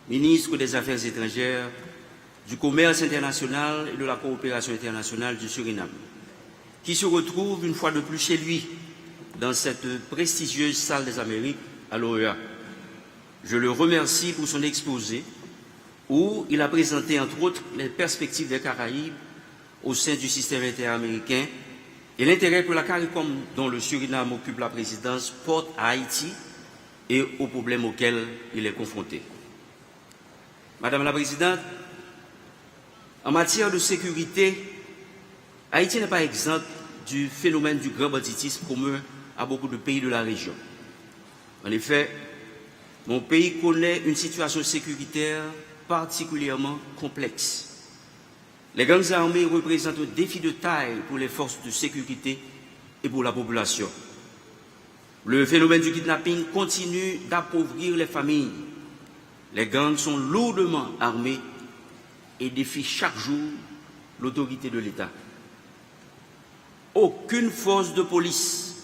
ministre des Affaires étrangères, du Commerce international et de la coopération internationale du Suriname, qui se retrouve une fois de plus chez lui, dans cette prestigieuse salle des Amériques à l'OEA. Je le remercie pour son exposé, où il a présenté entre autres les perspectives des Caraïbes au sein du système interaméricain et l'intérêt que la CARICOM, dont le Suriname occupe la présidence, porte à Haïti et aux problèmes auxquels il est confronté. Madame la Présidente, en matière de sécurité, Haïti n'est pas exempt du phénomène du grand banditisme commun à beaucoup de pays de la région. En effet, mon pays connaît une situation sécuritaire particulièrement complexe. Les gangs armés représentent un défi de taille pour les forces de sécurité et pour la population. Le phénomène du kidnapping continue d'appauvrir les familles. Les gangs sont lourdement armés et défient chaque jour l'autorité de l'État. Aucune force de police,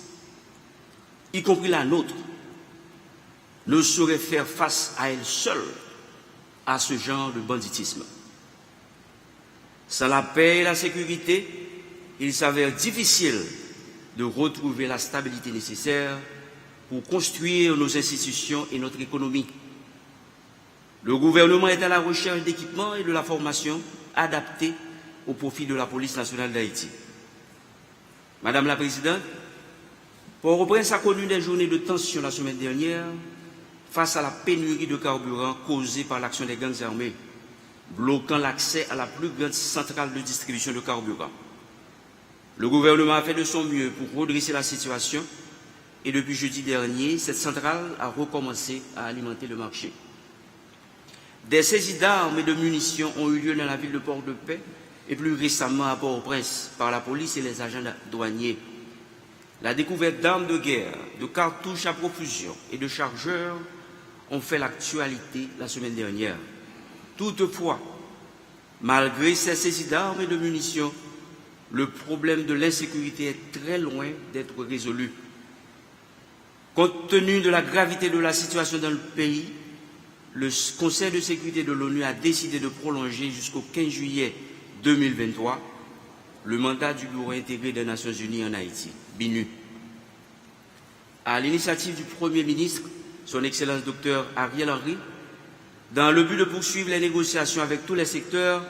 y compris la nôtre, ne saurait faire face à elle seule à ce genre de banditisme. Sans la paix et la sécurité, il s'avère difficile de retrouver la stabilité nécessaire pour construire nos institutions et notre économie. Le gouvernement est à la recherche d'équipements et de la formation adaptés au profit de la police nationale d'Haïti. Madame la Présidente, Port-au-Prince a connu des journées de tension la semaine dernière face à la pénurie de carburant causée par l'action des gangs armés, bloquant l'accès à la plus grande centrale de distribution de carburant. Le gouvernement a fait de son mieux pour redresser la situation et depuis jeudi dernier, cette centrale a recommencé à alimenter le marché. Des saisies d'armes et de munitions ont eu lieu dans la ville de Port-de-Paix et plus récemment à Port-au-Prince par la police et les agents douaniers. La découverte d'armes de guerre, de cartouches à profusion et de chargeurs ont fait l'actualité la semaine dernière. Toutefois, malgré ces saisies d'armes et de munitions, le problème de l'insécurité est très loin d'être résolu. Compte tenu de la gravité de la situation dans le pays, le Conseil de sécurité de l'ONU a décidé de prolonger jusqu'au 15 juillet 2023 le mandat du Bureau intégré des Nations Unies en Haïti, BINU. À l'initiative du Premier ministre, son Excellence Dr Ariel Henry, dans le but de poursuivre les négociations avec tous les secteurs,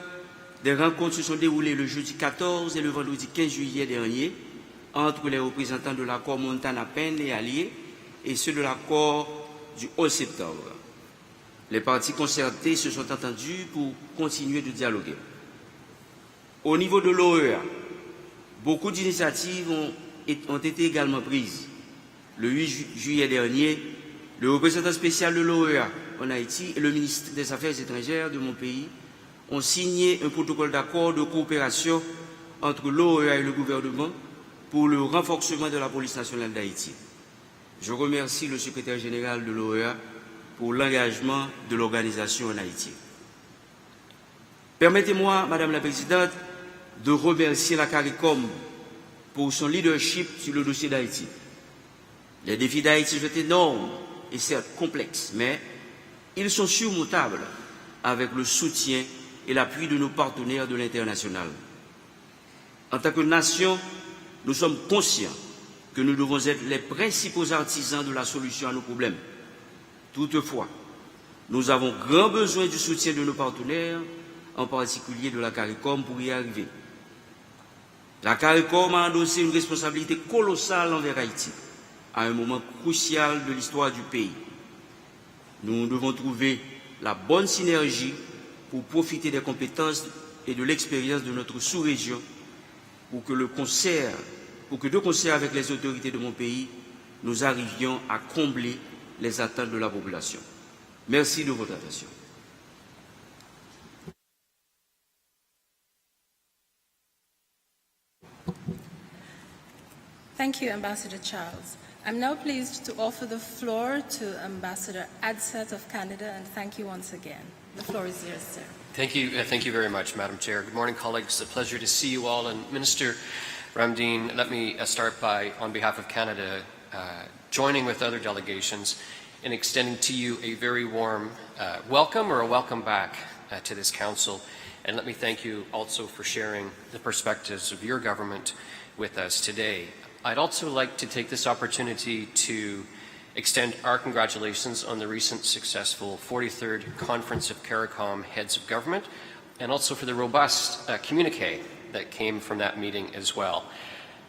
des rencontres se sont déroulées le jeudi 14 et le vendredi 15 juillet dernier entre les représentants de l'accord Montana-Penn et alliés et ceux de l'accord du 11 septembre. Les parties concertées se sont entendues pour continuer de dialoguer. Au niveau de l'OEA, beaucoup d'initiatives ont été également prises. Le 8 juillet dernier, le représentant spécial de l'OEA en Haïti et le ministre des Affaires étrangères de mon pays ont signé un protocole d'accord de coopération entre l'OEA et le gouvernement pour le renforcement de la police nationale d'Haïti. Je remercie le secrétaire général de l'OEA pour l'engagement de l'organisation en Haïti. Permettez-moi, Madame la Présidente, de remercier la CARICOM pour son leadership sur le dossier d'Haïti. Les défis d'Haïti sont énormes et certes complexes, mais ils sont surmontables avec le soutien et l'appui de nos partenaires de l'international. En tant que nation, nous sommes conscients que nous devons être les principaux artisans de la solution à nos problèmes. Toutefois, nous avons grand besoin du soutien de nos partenaires, en particulier de la CARICOM, pour y arriver. La CARICOM a endossé une responsabilité colossale envers Haïti, à un moment crucial de l'histoire du pays. Nous devons trouver la bonne synergie pour profiter des compétences et de l'expérience de notre sous-région pour que de concert avec les autorités de mon pays, nous arrivions à combler les attentes de la population. Merci de votre attention. Thank you, Ambassador Charles. I'm now pleased to offer the floor to Ambassador Adset of Canada, and thank you once again. The floor is yours, sir. Thank you very much, Madam Chair. Good morning, colleagues. It's a pleasure to see you all. And Minister Ramdin, let me start by, on behalf of Canada, joining with other delegations in extending to you a very warm welcome or a welcome back to this Council. And let me thank you also for sharing the perspectives of your government with us today. I'd also like to take this opportunity to extend our congratulations on the recent successful 43rd Conference of CARICOM Heads of Government, and also for the robust communique that came from that meeting as well.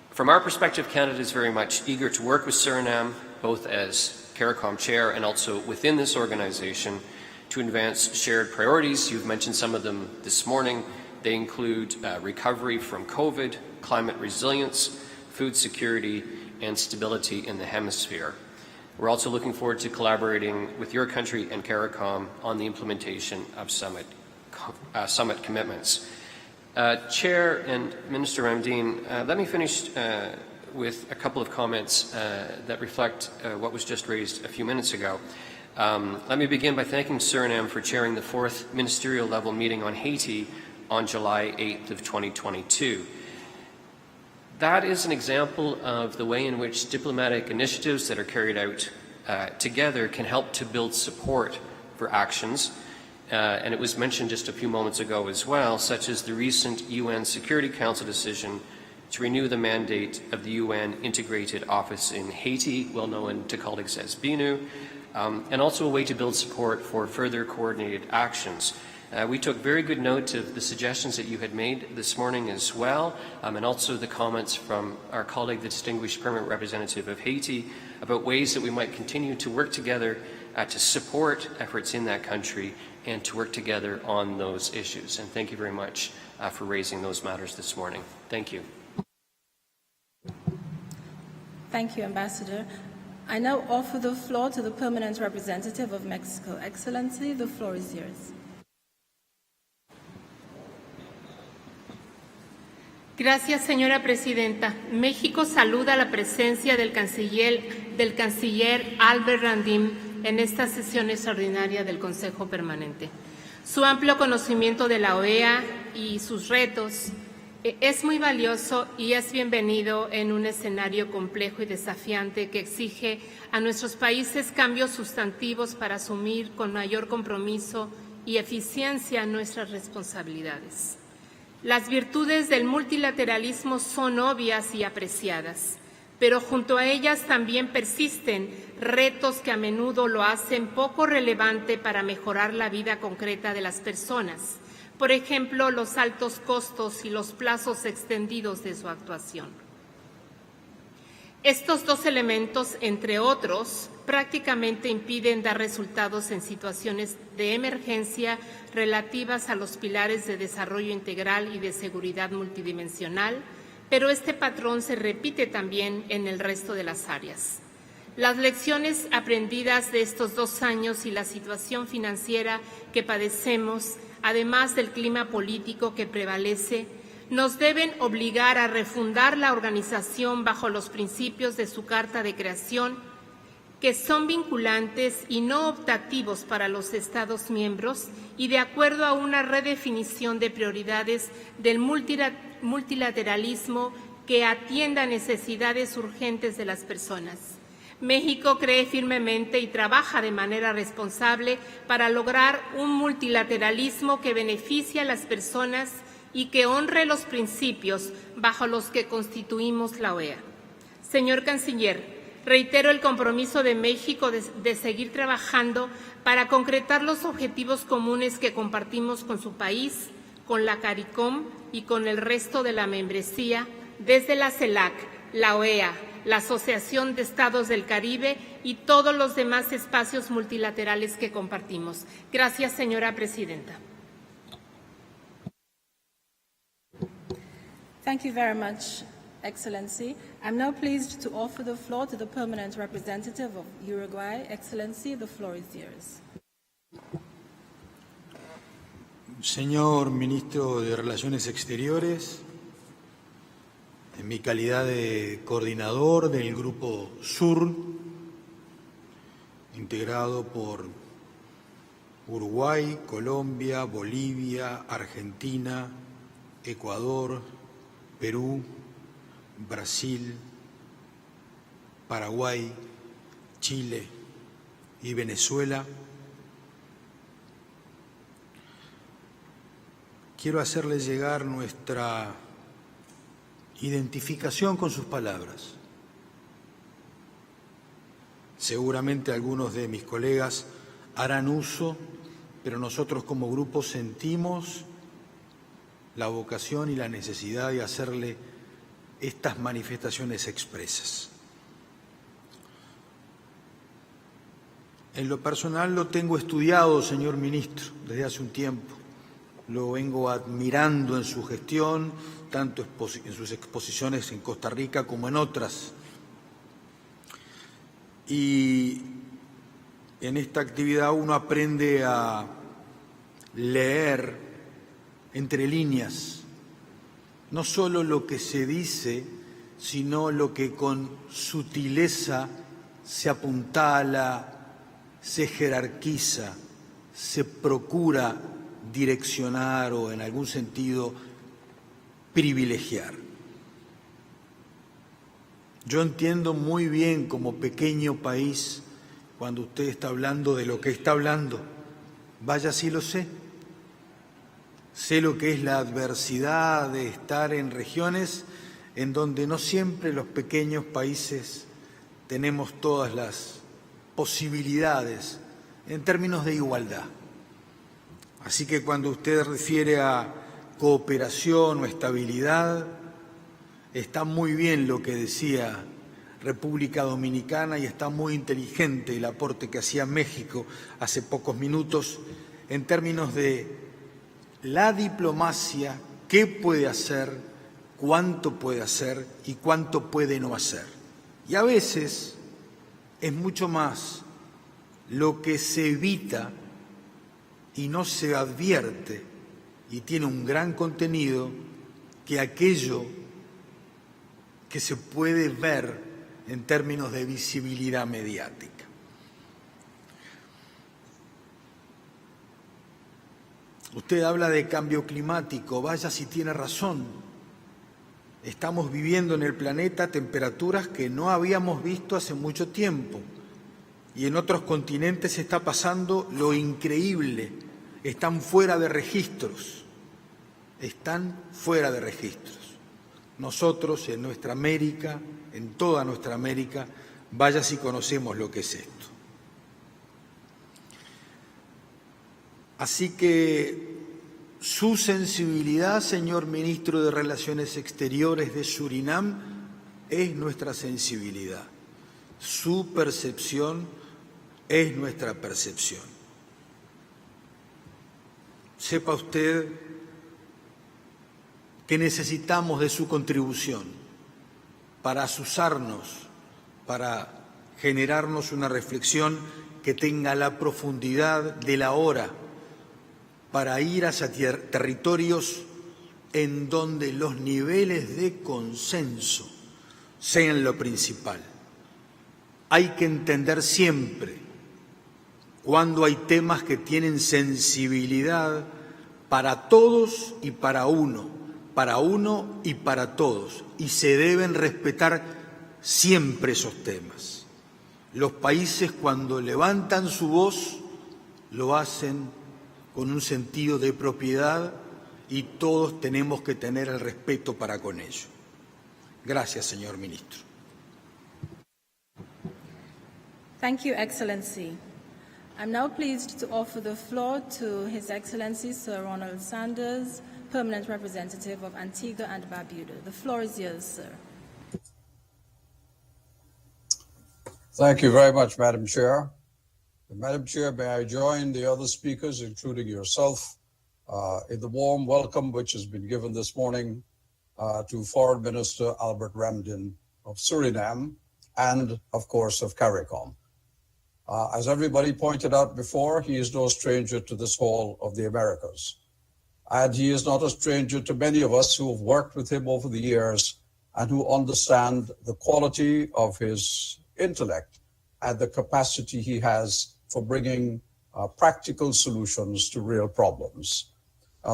From our perspective, Canada is very much eager to work with Suriname, both as CARICOM Chair and also within this organization, to advance shared priorities. You've mentioned some of them this morning. They include recovery from COVID, climate resilience, food security, and stability in the hemisphere. We're also looking forward to collaborating with your country and CARICOM on the implementation of summit commitments. Chair and Minister Ramdin, let me finish with a couple of comments that reflect what was just raised a few minutes ago. Let me begin by thanking Suriname for chairing the 4th ministerial level meeting on Haiti on July 8th of 2022. That is an example of the way in which diplomatic initiatives that are carried out together can help to build support for actions. And it was mentioned just a few moments ago as well, such as the recent UN Security Council decision to renew the mandate of the UN Integrated Office in Haiti, well known to colleagues as BINU, and also a way to build support for further coordinated actions. We took very good note of the suggestions that you had made this morning as well, and also the comments from our colleague, the distinguished permanent representative of Haiti, about ways that we might continue to work together to support efforts in that country and to work together on those issues. And thank you very much for raising those matters this morning. Thank you. Thank you, Ambassador. I now offer the floor to the permanent representative of Mexico. Excellency, the floor is yours. Gracias, señora presidenta. México saluda la presencia del canciller Albert Ramdin en esta sesión extraordinaria del Consejo Permanente. Su amplio conocimiento de la OEA y sus retos es muy valioso y es bienvenido en un escenario complejo y desafiante que exige a nuestros países cambios sustantivos para asumir con mayor compromiso y eficiencia nuestras responsabilidades. Las virtudes del multilateralismo son obvias y apreciadas, pero junto a ellas también persisten retos que a menudo lo hacen poco relevante para mejorar la vida concreta de las personas. Por ejemplo, los altos costos y los plazos extendidos de su actuación. Estos dos elementos, entre otros, prácticamente impiden dar resultados en situaciones de emergencia relativas a los pilares de desarrollo integral y de seguridad multidimensional, pero este patrón se repite también en el resto de las áreas. Las lecciones aprendidas de estos 2 años y la situación financiera que padecemos, además del clima político que prevalece, nos deben obligar a refundar la organización bajo los principios de su Carta de Creación, que son vinculantes y no optativos para los Estados miembros y de acuerdo a una redefinición de prioridades del multilateralismo que atienda necesidades urgentes de las personas. México cree firmemente y trabaja de manera responsable para lograr un multilateralismo que beneficie a las personas y que honre los principios bajo los que constituimos la OEA. Señor Canciller, reitero el compromiso de México de seguir trabajando para concretar los objetivos comunes que compartimos con su país, con la CARICOM y con el resto de la membresía, desde la CELAC, la OEA, la Asociación de Estados del Caribe y todos los demás espacios multilaterales que compartimos. Gracias, señora presidenta. Thank you very much, Excellency. I'm now pleased to offer the floor to the permanent representative of Uruguay. Excellency, the floor is yours. Señor Ministro de Relaciones Exteriores, en mi calidad de coordinador del Grupo Sur, integrado por Uruguay, Colombia, Bolivia, Argentina, Ecuador, Perú, Brasil, Paraguay, Chile y Venezuela, quiero hacerles llegar nuestra identificación con sus palabras. Seguramente algunos de mis colegas harán uso, pero nosotros como grupo sentimos la vocación y la necesidad de hacerle estas manifestaciones expresas. En lo personal lo tengo estudiado, señor ministro, desde hace un tiempo. Lo vengo admirando en su gestión, tanto en sus exposiciones en Costa Rica como en otras. Y en esta actividad uno aprende a leer entre líneas, no solo lo que se dice, sino lo que con sutileza se apuntala, se jerarquiza, se procura direccionar o en algún sentido privilegiar. Yo entiendo muy bien como pequeño país cuando usted está hablando de lo que está hablando. Vaya, sí lo sé. Sé lo que es la adversidad de estar en regiones en donde no siempre los pequeños países tenemos todas las posibilidades en términos de igualdad. Así que cuando usted refiere a cooperación o estabilidad, está muy bien lo que decía República Dominicana y está muy inteligente el aporte que hacía México hace pocos minutos en términos de la diplomacia, qué puede hacer, cuánto puede hacer y cuánto puede no hacer. Y a veces es mucho más lo que se evita y no se advierte y tiene un gran contenido que aquello que se puede ver en términos de visibilidad mediática. Usted habla de cambio climático, vaya si tiene razón. Estamos viviendo en el planeta temperaturas que no habíamos visto hace mucho tiempo y en otros continentes está pasando lo increíble, están fuera de registros, Nosotros en nuestra América, en toda nuestra América, vaya si conocemos lo que es esto. Así que su sensibilidad, señor Ministro de Relaciones Exteriores de Surinam, es nuestra sensibilidad. Su percepción es nuestra percepción. Sepa usted que necesitamos de su contribución para azuzarnos, para generarnos una reflexión que tenga la profundidad de la hora, para ir hacia territorios en donde los niveles de consenso sean lo principal. Hay que entender siempre cuando hay temas que tienen sensibilidad para todos y para uno y para todos, y se deben respetar siempre esos temas. Los países cuando levantan su voz lo hacen con un sentido de propiedad y todos tenemos que tener el respeto para con ello. Gracias, señor ministro. Thank you, Excellency. I'm now pleased to offer the floor to His Excellency Sir Ronald Sanders, Permanent Representative of Antigua and Barbuda. The floor is yours, sir. Thank you very much, Madam Chair. Madam Chair, may I join the other speakers, including yourself, in the warm welcome which has been given this morning to Foreign Minister Albert Ramdin of Suriname and, of course, of CARICOM. As everybody pointed out before, he is no stranger to this hall of the Americas. And he is not a stranger to many of us who have worked with him over the years and who understand the quality of his intellect and the capacity he has for bringing practical solutions to real problems.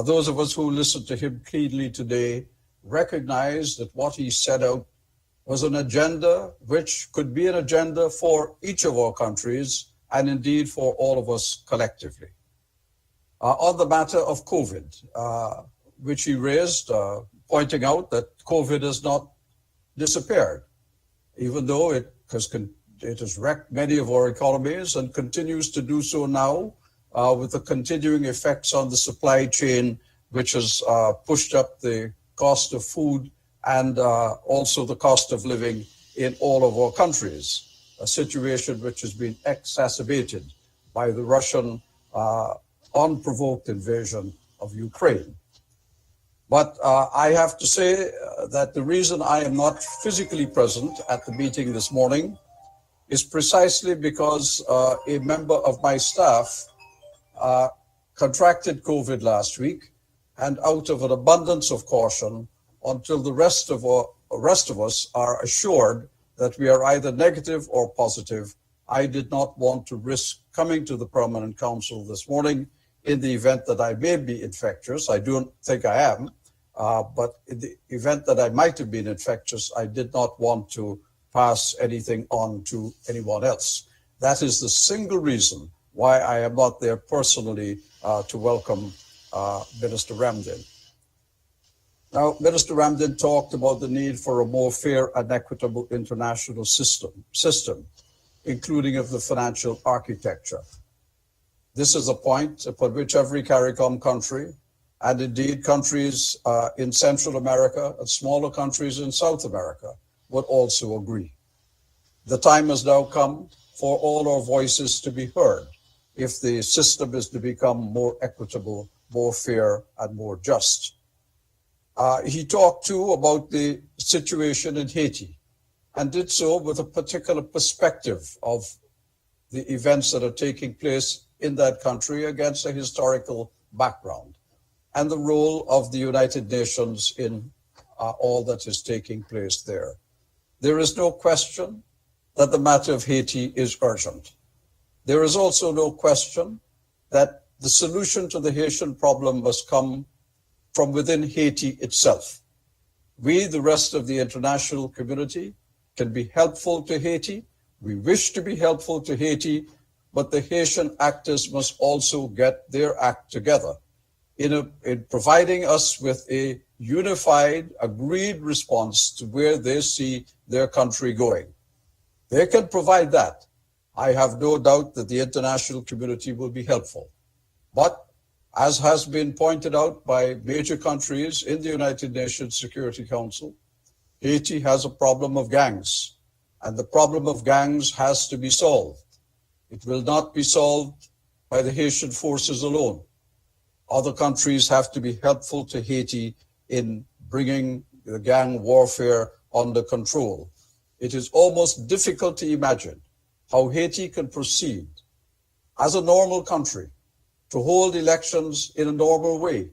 Those of us who listened to him keenly today recognize that what he set out was an agenda which could be an agenda for each of our countries and indeed for all of us collectively. On the matter of COVID, which he raised, pointing out that COVID has not disappeared, even though it has wrecked many of our economies and continues to do so now with the continuing effects on the supply chain, which has pushed up the cost of food and also the cost of living in all of our countries, a situation which has been exacerbated by the Russian unprovoked invasion of Ukraine. But I have to say that the reason I am not physically present at the meeting this morning is precisely because a member of my staff contracted COVID last week, and out of an abundance of caution, until the rest of us are assured that we are either negative or positive, I did not want to risk coming to the Permanent Council this morning in the event that I may be infectious. I don't think I am, but in the event that I might have been infectious, I did not want to pass anything on to anyone else. That is the single reason why I am not there personally to welcome Minister Ramdin. Now, Minister Ramdin talked about the need for a more fair and equitable international system, including of the financial architecture. This is a point upon which every CARICOM country, and indeed countries in Central America and smaller countries in South America, would also agree. The time has now come for all our voices to be heard if the system is to become more equitable, more fair, and more just. He talked too about the situation in Haiti and did so with a particular perspective of the events that are taking place in that country against a historical background and the role of the United Nations in all that is taking place there. There is no question that the matter of Haiti is urgent. There is also no question that the solution to the Haitian problem must come from within Haiti itself. We, the rest of the international community, can be helpful to Haiti. We wish to be helpful to Haiti, but the Haitian actors must also get their act together in providing us with a unified, agreed response to where they see their country going. They can provide that. I have no doubt that the international community will be helpful. But as has been pointed out by major countries in the United Nations Security Council, Haiti has a problem of gangs, and the problem of gangs has to be solved. It will not be solved by the Haitian forces alone. Other countries have to be helpful to Haiti in bringing the gang warfare under control. It is almost difficult to imagine how Haiti can proceed as a normal country to hold elections in a normal way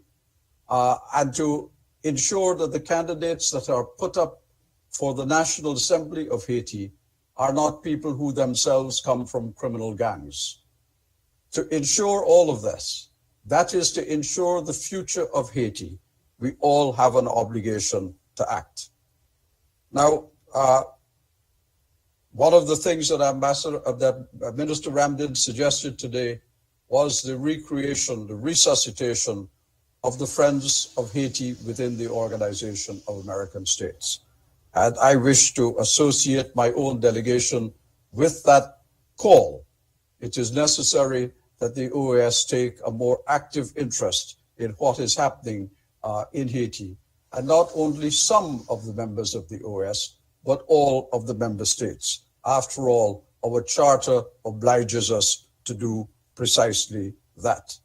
and to ensure that the candidates that are put up for the National Assembly of Haiti are not people who themselves come from criminal gangs. To ensure all of this, that is to ensure the future of Haiti, we all have an obligation to act. Now, one of the things that Minister Ramdin suggested today was the recreation, the resuscitation of the Friends of Haiti within the Organization of American States. And I wish to associate my own delegation with that call. It is necessary that the OAS take a more active interest in what is happening in Haiti, and not only some of the members of the OAS, but all of the member states. After all, our charter obliges us to do precisely that.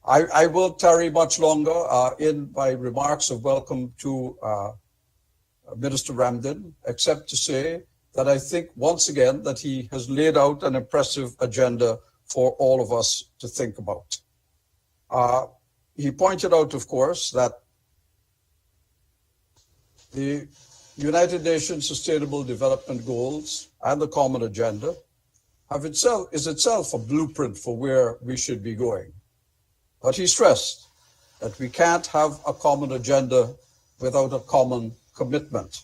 I will tarry much longer in my remarks of welcome to Minister Ramdin, except to say that I think once again that he has laid out an impressive agenda for all of us to think about. He pointed out, of course, that the United Nations Sustainable Development Goals and the Common Agenda is itself a blueprint for where we should be going. But he stressed that we can't have a common agenda without a common commitment.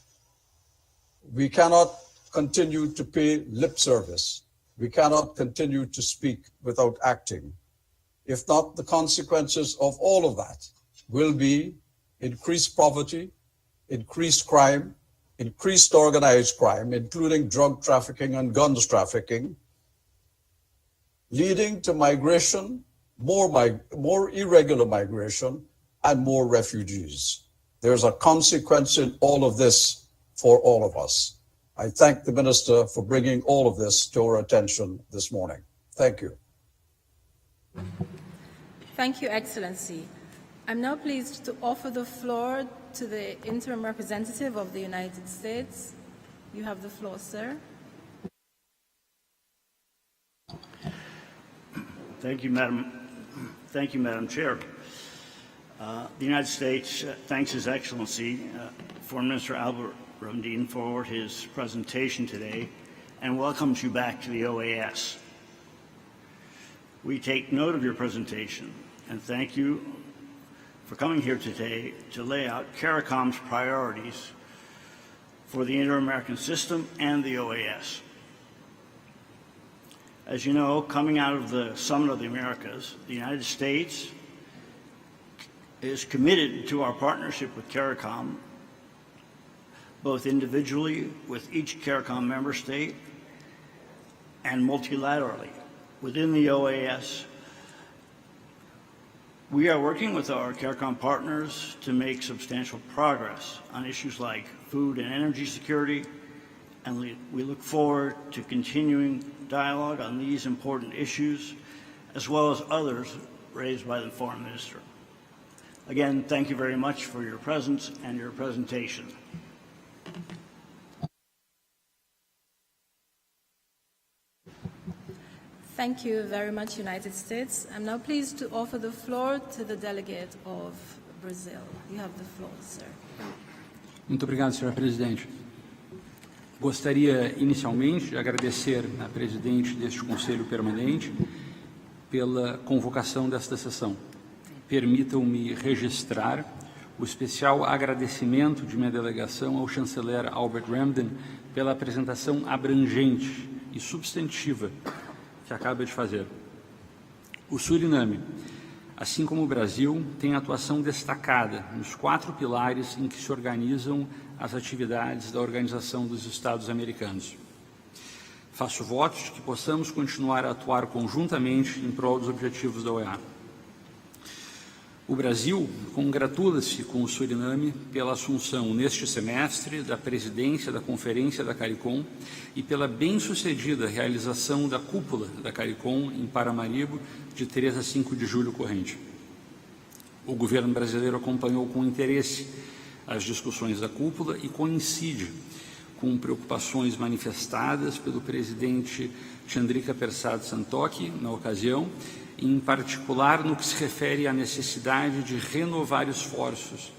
We cannot continue to pay lip service. We cannot continue to speak without acting. If not, the consequences of all of that will be increased poverty, increased crime, increased organized crime, including drug trafficking and guns trafficking, leading to migration, more irregular migration, and more refugees. There's a consequence in all of this for all of us. I thank the Minister for bringing all of this to our attention this morning. Thank you. Thank you, Excellency. I'm now pleased to offer the floor to the interim representative of the United States. You have the floor, sir. Thank you, Madam Chair. The United States thanks His Excellency, Foreign Minister Albert Ramdin, for his presentation today and welcomes you back to the OAS. We take note of your presentation and thank you for coming here today to lay out CARICOM's priorities for the Inter-American system and the OAS. As you know, coming out of the Summit of the Americas, the United States is committed to our partnership with CARICOM, both individually with each CARICOM member state and multilaterally within the OAS. We are working with our CARICOM partners to make substantial progress on issues like food and energy security, and we look forward to continuing dialogue on these important issues, as well as others raised by the Foreign Minister. Again, thank you very much for your presence and your presentation. Thank you very much, United States. I'm now pleased to offer the floor to the delegate of Brazil. You have the floor, sir. Muito obrigado, Sra. Presidente. Gostaria, inicialmente, de agradecer à presidente deste Conselho Permanente pela convocação desta sessão. Permitam-me registrar o especial agradecimento de minha delegação ao chanceler Albert Ramdin pela apresentação abrangente e substantiva que acaba de fazer. O Suriname, assim como o Brasil, tem atuação destacada nos 4 pilares em que se organizam as atividades da Organização dos Estados Americanos. Faço votos de que possamos continuar a atuar conjuntamente em prol dos objetivos da OEA. O Brasil congratula-se com o Suriname pela assunção neste semestre da presidência da Conferência da CARICOM e pela bem-sucedida realização da cúpula da CARICOM em Paramaribo de 3 a 5 de julho corrente. O governo brasileiro acompanhou com interesse as discussões da cúpula e coincide com preocupações manifestadas pelo presidente Chandrika Persad Santokhi na ocasião, em particular no que se refere à necessidade de renovar esforços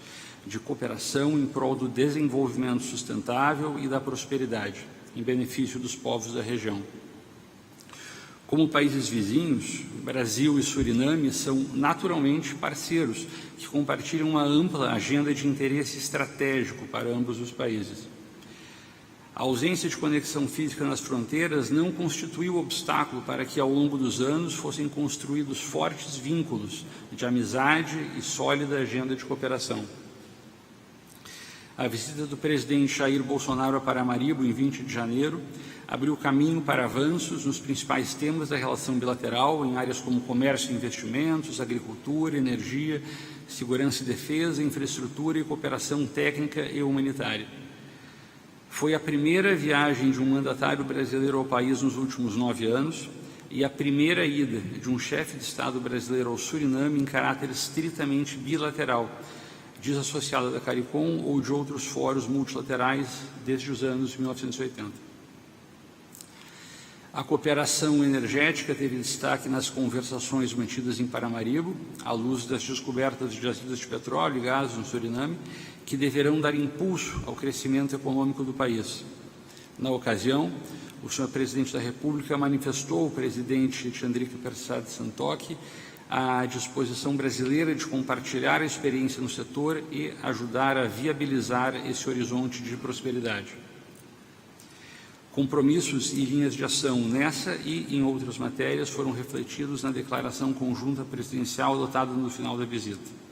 de cooperação em prol do desenvolvimento sustentável e da prosperidade, em benefício dos povos da região. Como países vizinhos, Brasil e Suriname são naturalmente parceiros que compartilham uma ampla agenda de interesse estratégico para ambos os países. A ausência de conexão física nas fronteiras não constituiu obstáculo para que, ao longo dos anos, fossem construídos fortes vínculos de amizade e sólida agenda de cooperação. A visita do presidente Jair Bolsonaro a Paramaribo, em 20 de janeiro, abriu caminho para avanços nos principais temas da relação bilateral, em áreas como comércio e investimentos, agricultura, energia, segurança e defesa, infraestrutura e cooperação técnica e humanitária. Foi a primeira viagem de um mandatário brasileiro ao país nos últimos 9 anos e a primeira ida de um chefe de Estado brasileiro ao Suriname em caráter estritamente bilateral, desassociada da CARICOM ou de outros fóruns multilaterais desde os anos 1980. A cooperação energética teve destaque nas conversações mantidas em Paramaribo, à luz das descobertas de jazidas de petróleo e gás no Suriname, que deverão dar impulso ao crescimento econômico do país. Na ocasião, o senhor presidente da República manifestou ao presidente Chandrika Persad Santokhi a disposição brasileira de compartilhar a experiência no setor e ajudar a viabilizar esse horizonte de prosperidade. Compromissos e linhas de ação nessa e em outras matérias foram refletidos na declaração conjunta presidencial adotada no final da visita.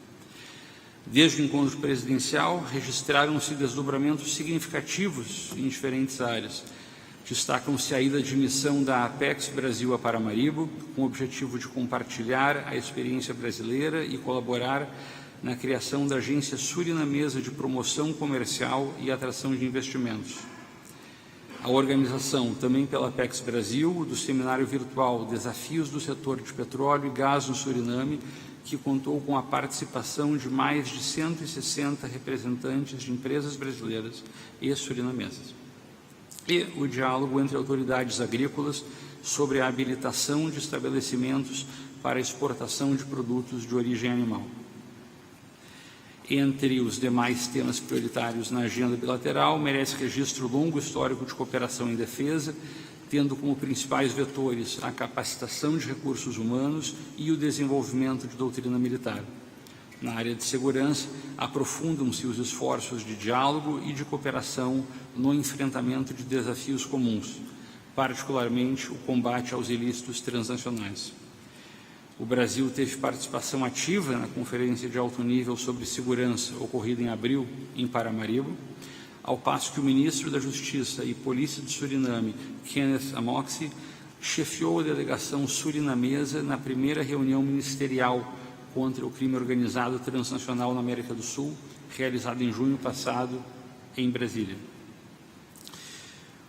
Desde o encontro presidencial, registraram-se desdobramentos significativos em diferentes áreas. Destacam-se a ida de missão da Apex Brasil a Paramaribo, com o objetivo de compartilhar a experiência brasileira e colaborar na criação da Agência Surinamesa de Promoção Comercial e Atração de Investimentos. A organização, também pela Apex Brasil, do seminário virtual Desafios do Setor de Petróleo e Gás no Suriname, que contou com a participação de mais de 160 representantes de empresas brasileiras e surinamesas. E o diálogo entre autoridades agrícolas sobre a habilitação de estabelecimentos para exportação de produtos de origem animal. Entre os demais temas prioritários na agenda bilateral, merece registro longo histórico de cooperação em defesa, tendo como principais vetores a capacitação de recursos humanos e o desenvolvimento de doutrina militar. Na área de segurança, aprofundam-se os esforços de diálogo e de cooperação no enfrentamento de desafios comuns, particularmente o combate aos ilícitos transnacionais. O Brasil teve participação ativa na Conferência de Alto Nível sobre Segurança, ocorrida em abril, em Paramaribo, ao passo que o ministro da Justiça e Polícia de Suriname, Kenneth Amoxi, chefiou a delegação surinamesa na primeira reunião ministerial contra o crime organizado transnacional na América do Sul, realizada em junho passado em Brasília.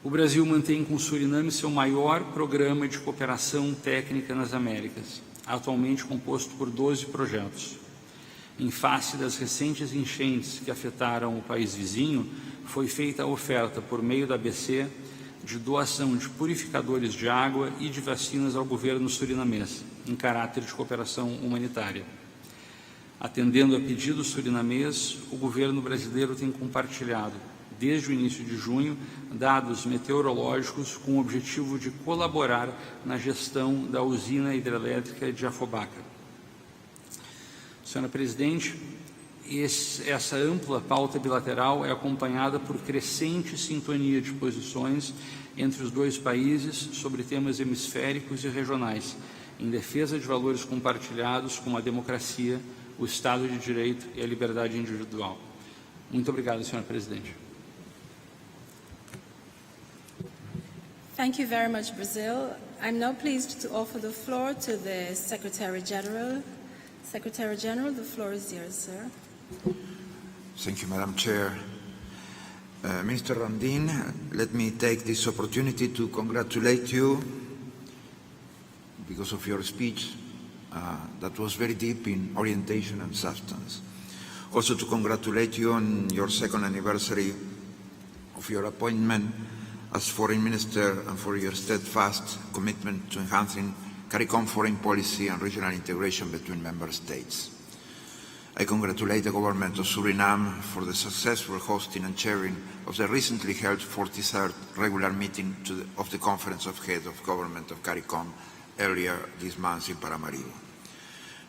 O Brasil mantém com o Suriname seu maior programa de cooperação técnica nas Américas, atualmente composto por 12 projetos. Em face das recentes enchentes que afetaram o país vizinho, foi feita a oferta, por meio da ABC, de doação de purificadores de água e de vacinas ao governo surinamês, em caráter de cooperação humanitária. Atendendo a pedido surinamês, o governo brasileiro tem compartilhado, desde o início de junho, dados meteorológicos com o objetivo de colaborar na gestão da usina hidrelétrica de Afobaca. Senhora Presidente, essa ampla pauta bilateral é acompanhada por crescente sintonia de posições entre os dois países sobre temas hemisféricos e regionais, em defesa de valores compartilhados como a democracia, o Estado de Direito e a liberdade individual. Muito obrigado, Senhora Presidente. Thank you very much, Brazil. I'm now pleased to offer the floor to the Secretary General. Secretary General, the floor is yours, sir. Thank you, Madam Chair. Minister Ramdin, let me take this opportunity to congratulate you because of your speech that was very deep in orientation and substance. Also to congratulate you on your second anniversary of your appointment as Foreign Minister and for your steadfast commitment to enhancing CARICOM foreign policy and regional integration between member states. I congratulate the government of Suriname for the successful hosting and chairing of the recently held 43rd regular meeting of the Conference of Heads of Government of CARICOM earlier this month in Paramaribo.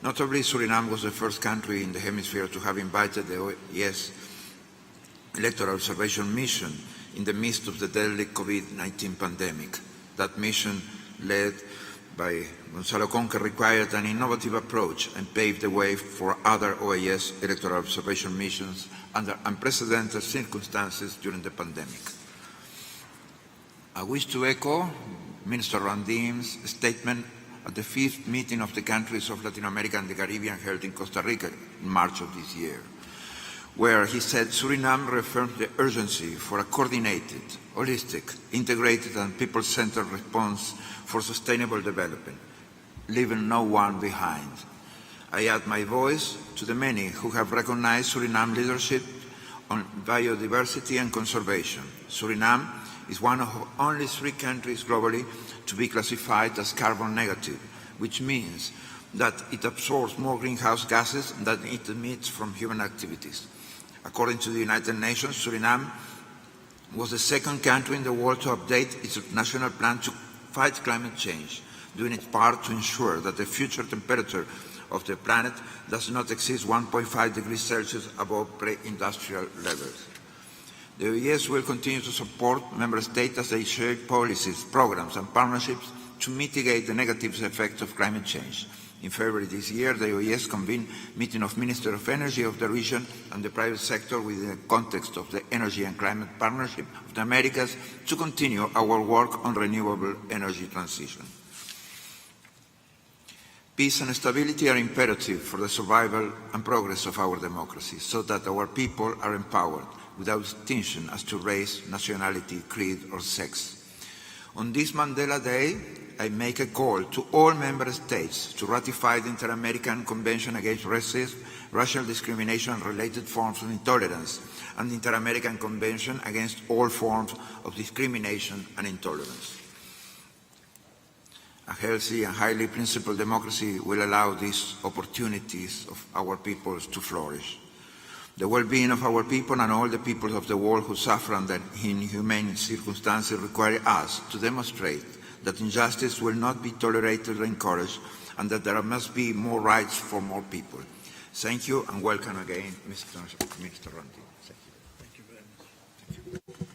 Notably, Suriname was the first country in the hemisphere to have invited the OES Electoral Observation Mission in the midst of the deadly COVID-19 pandemic. That mission, led by Gonzalo Conque, required an innovative approach and paved the way for other OAS electoral observation missions under unprecedented circumstances during the pandemic. I wish to echo Minister Ramdin's statement at the 5th meeting of the countries of Latin America and the Caribbean held in Costa Rica in March of this year, where he said Suriname reaffirmed the urgency for a coordinated, holistic, integrated and people-centered response for sustainable development, leaving no one behind. I add my voice to the many who have recognized Suriname leadership on biodiversity and conservation. Suriname is one of only 3 countries globally to be classified as carbon negative, which means that it absorbs more greenhouse gases than it emits from human activities. According to the United Nations, Suriname was the 2nd country in the world to update its national plan to fight climate change, doing its part to ensure that the future temperature of the planet does not exceed 1.5 degrees Celsius above pre-industrial levels. The OES will continue to support Member States as they shape policies, programs and partnerships to mitigate the negative effects of climate change. In February this year, the OES convened a meeting of Ministers of Energy of the region and the private sector within the context of the Energy and Climate Partnership of the Americas to continue our work on renewable energy transition. Peace and stability are imperative for the survival and progress of our democracy, so that our people are empowered without distinction as to race, nationality, creed or sex. On this Mandela Day, I make a call to all member states to ratify the Inter-American Convention Against Racism, Racial Discrimination and Related Forms of Intolerance, and the Inter-American Convention Against All Forms of Discrimination and Intolerance. A healthy and highly principled democracy will allow these opportunities of our peoples to flourish. The well-being of our people and all the peoples of the world who suffer under inhumane circumstances require us to demonstrate that injustice will not be tolerated or encouraged, and that there must be more rights for more people. Thank you and welcome again, Mr. Ramdin. Thank you very much. Thank you.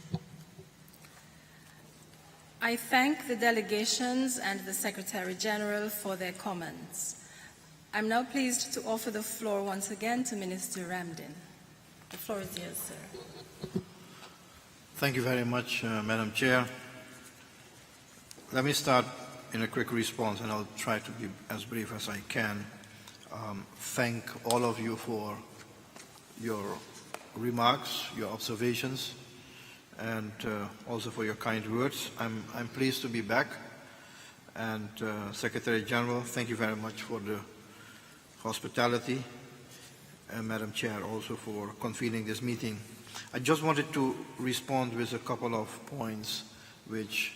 I thank the delegations and the Secretary General for their comments. I'm now pleased to offer the floor once again to Minister Ramdin. The floor is yours, sir. Thank you very much, Madam Chair. Let me start in a quick response, and I'll try to be as brief as I can. Thank all of you for your remarks, your observations, and also for your kind words. I'm pleased to be back. And Secretary General, thank you very much for the hospitality, and Madam Chair also for convening this meeting. I just wanted to respond with a couple of points which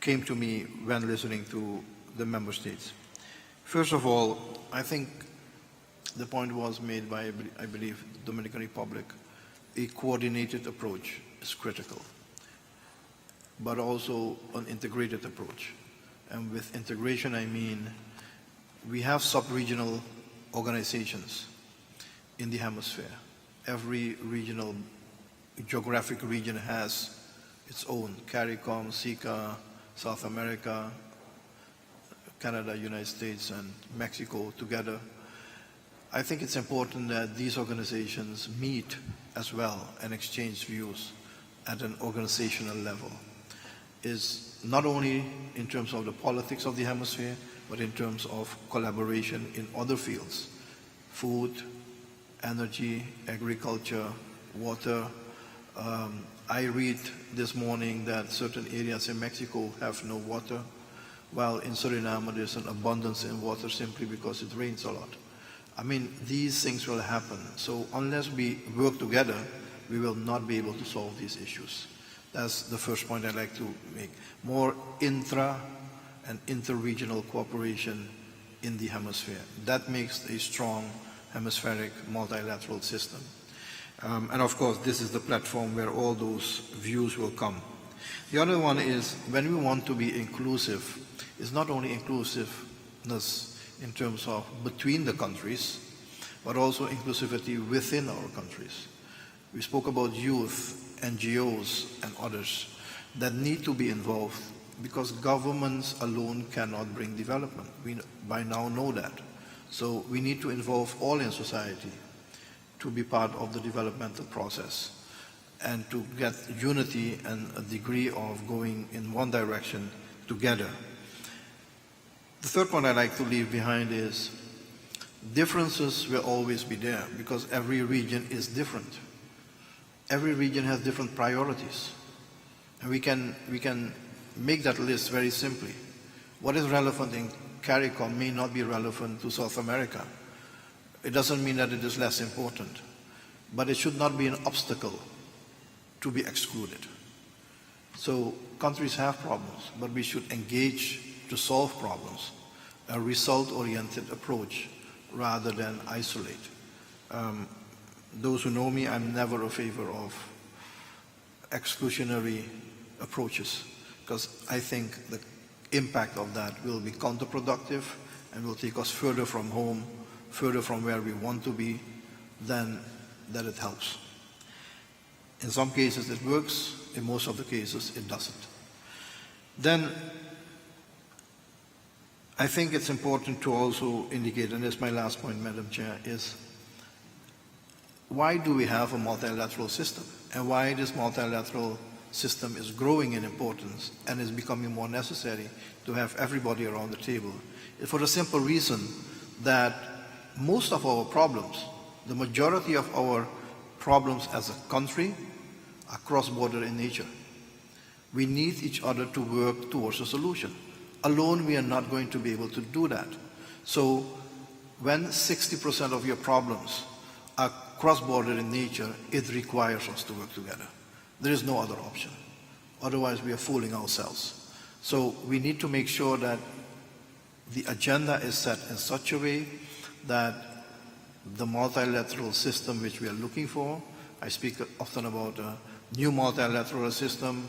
came to me when listening to the member states. First of all, I think the point was made by, I believe, the Dominican Republic. A coordinated approach is critical, but also an integrated approach. And with integration, I mean we have sub-regional organizations in the hemisphere. Every regional, geographic region has its own, CARICOM, SICA, South America, Canada, United States, and Mexico together. I think it's important that these organizations meet as well and exchange views at an organizational level. Is not only in terms of the politics of the hemisphere, but in terms of collaboration in other fields, food, energy, agriculture, water. I read this morning that certain areas in Mexico have no water, while in Suriname there's an abundance in water simply because it rains a lot. I mean, these things will happen. So unless we work together, we will not be able to solve these issues. That's the first point I'd like to make. More intra and inter-regional cooperation in the hemisphere. That makes a strong hemispheric multilateral system. And of course, this is the platform where all those views will come. The other one is, when we want to be inclusive, it's not only inclusiveness in terms of between the countries, but also inclusivity within our countries. We spoke about youth, NGOs, and others that need to be involved because governments alone cannot bring development. We by now know that. So we need to involve all in society to be part of the developmental process and to get unity and a degree of going in one direction together. The third point I'd like to leave behind is differences will always be there because every region is different. Every region has different priorities. And we can make that list very simply. What is relevant in CARICOM may not be relevant to South America. It doesn't mean that it is less important, but it should not be an obstacle to be excluded. So countries have problems, but we should engage to solve problems, a result-oriented approach rather than isolate. Those who know me, I'm never a favor of exclusionary approaches because I think the impact of that will be counterproductive and will take us further from home, further from where we want to be, than that it helps. In some cases it works, in most of the cases it doesn't. Then I think it's important to also indicate, and this is my last point, Madam Chair, is why do we have a multilateral system and why this multilateral system is growing in importance and is becoming more necessary to have everybody around the table. It's for the simple reason that most of our problems, the majority of our problems as a country are cross-border in nature. We need each other to work towards a solution. Alone, we are not going to be able to do that. So when 60% of your problems are cross-border in nature, it requires us to work together. There is no other option. Otherwise, we are fooling ourselves. So we need to make sure that the agenda is set in such a way that the multilateral system which we are looking for, I speak often about a new multilateral system,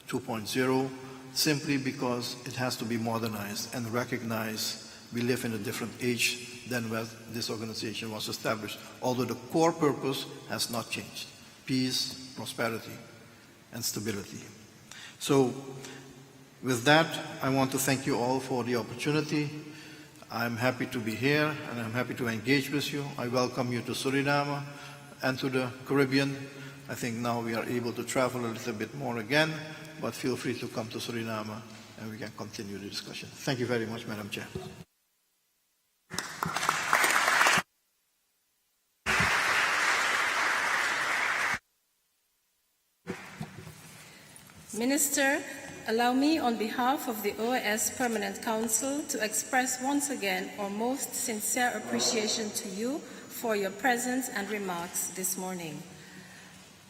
2.0, simply because it has to be modernized and recognize we live in a different age than when this organization was established, although the core purpose has not changed: peace, prosperity, and stability. So with that, I want to thank you all for the opportunity I'm happy to be here and I'm happy to engage with you. I welcome you to Suriname and to the Caribbean. I think now we are able to travel a little bit more again, but feel free to come to Suriname and we can continue the discussion. Thank you very much, Madam Chair. Minister, allow me on behalf of the OAS Permanent Council to express once again our most sincere appreciation to you for your presence and remarks this morning.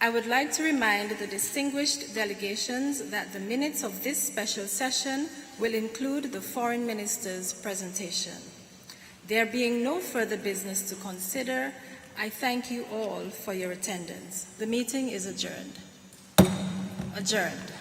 I would like to remind the distinguished delegations that the minutes of this special session will include the Foreign Minister's presentation. There being no further business to consider, I thank you all for your attendance. The meeting is adjourned. Adjourned.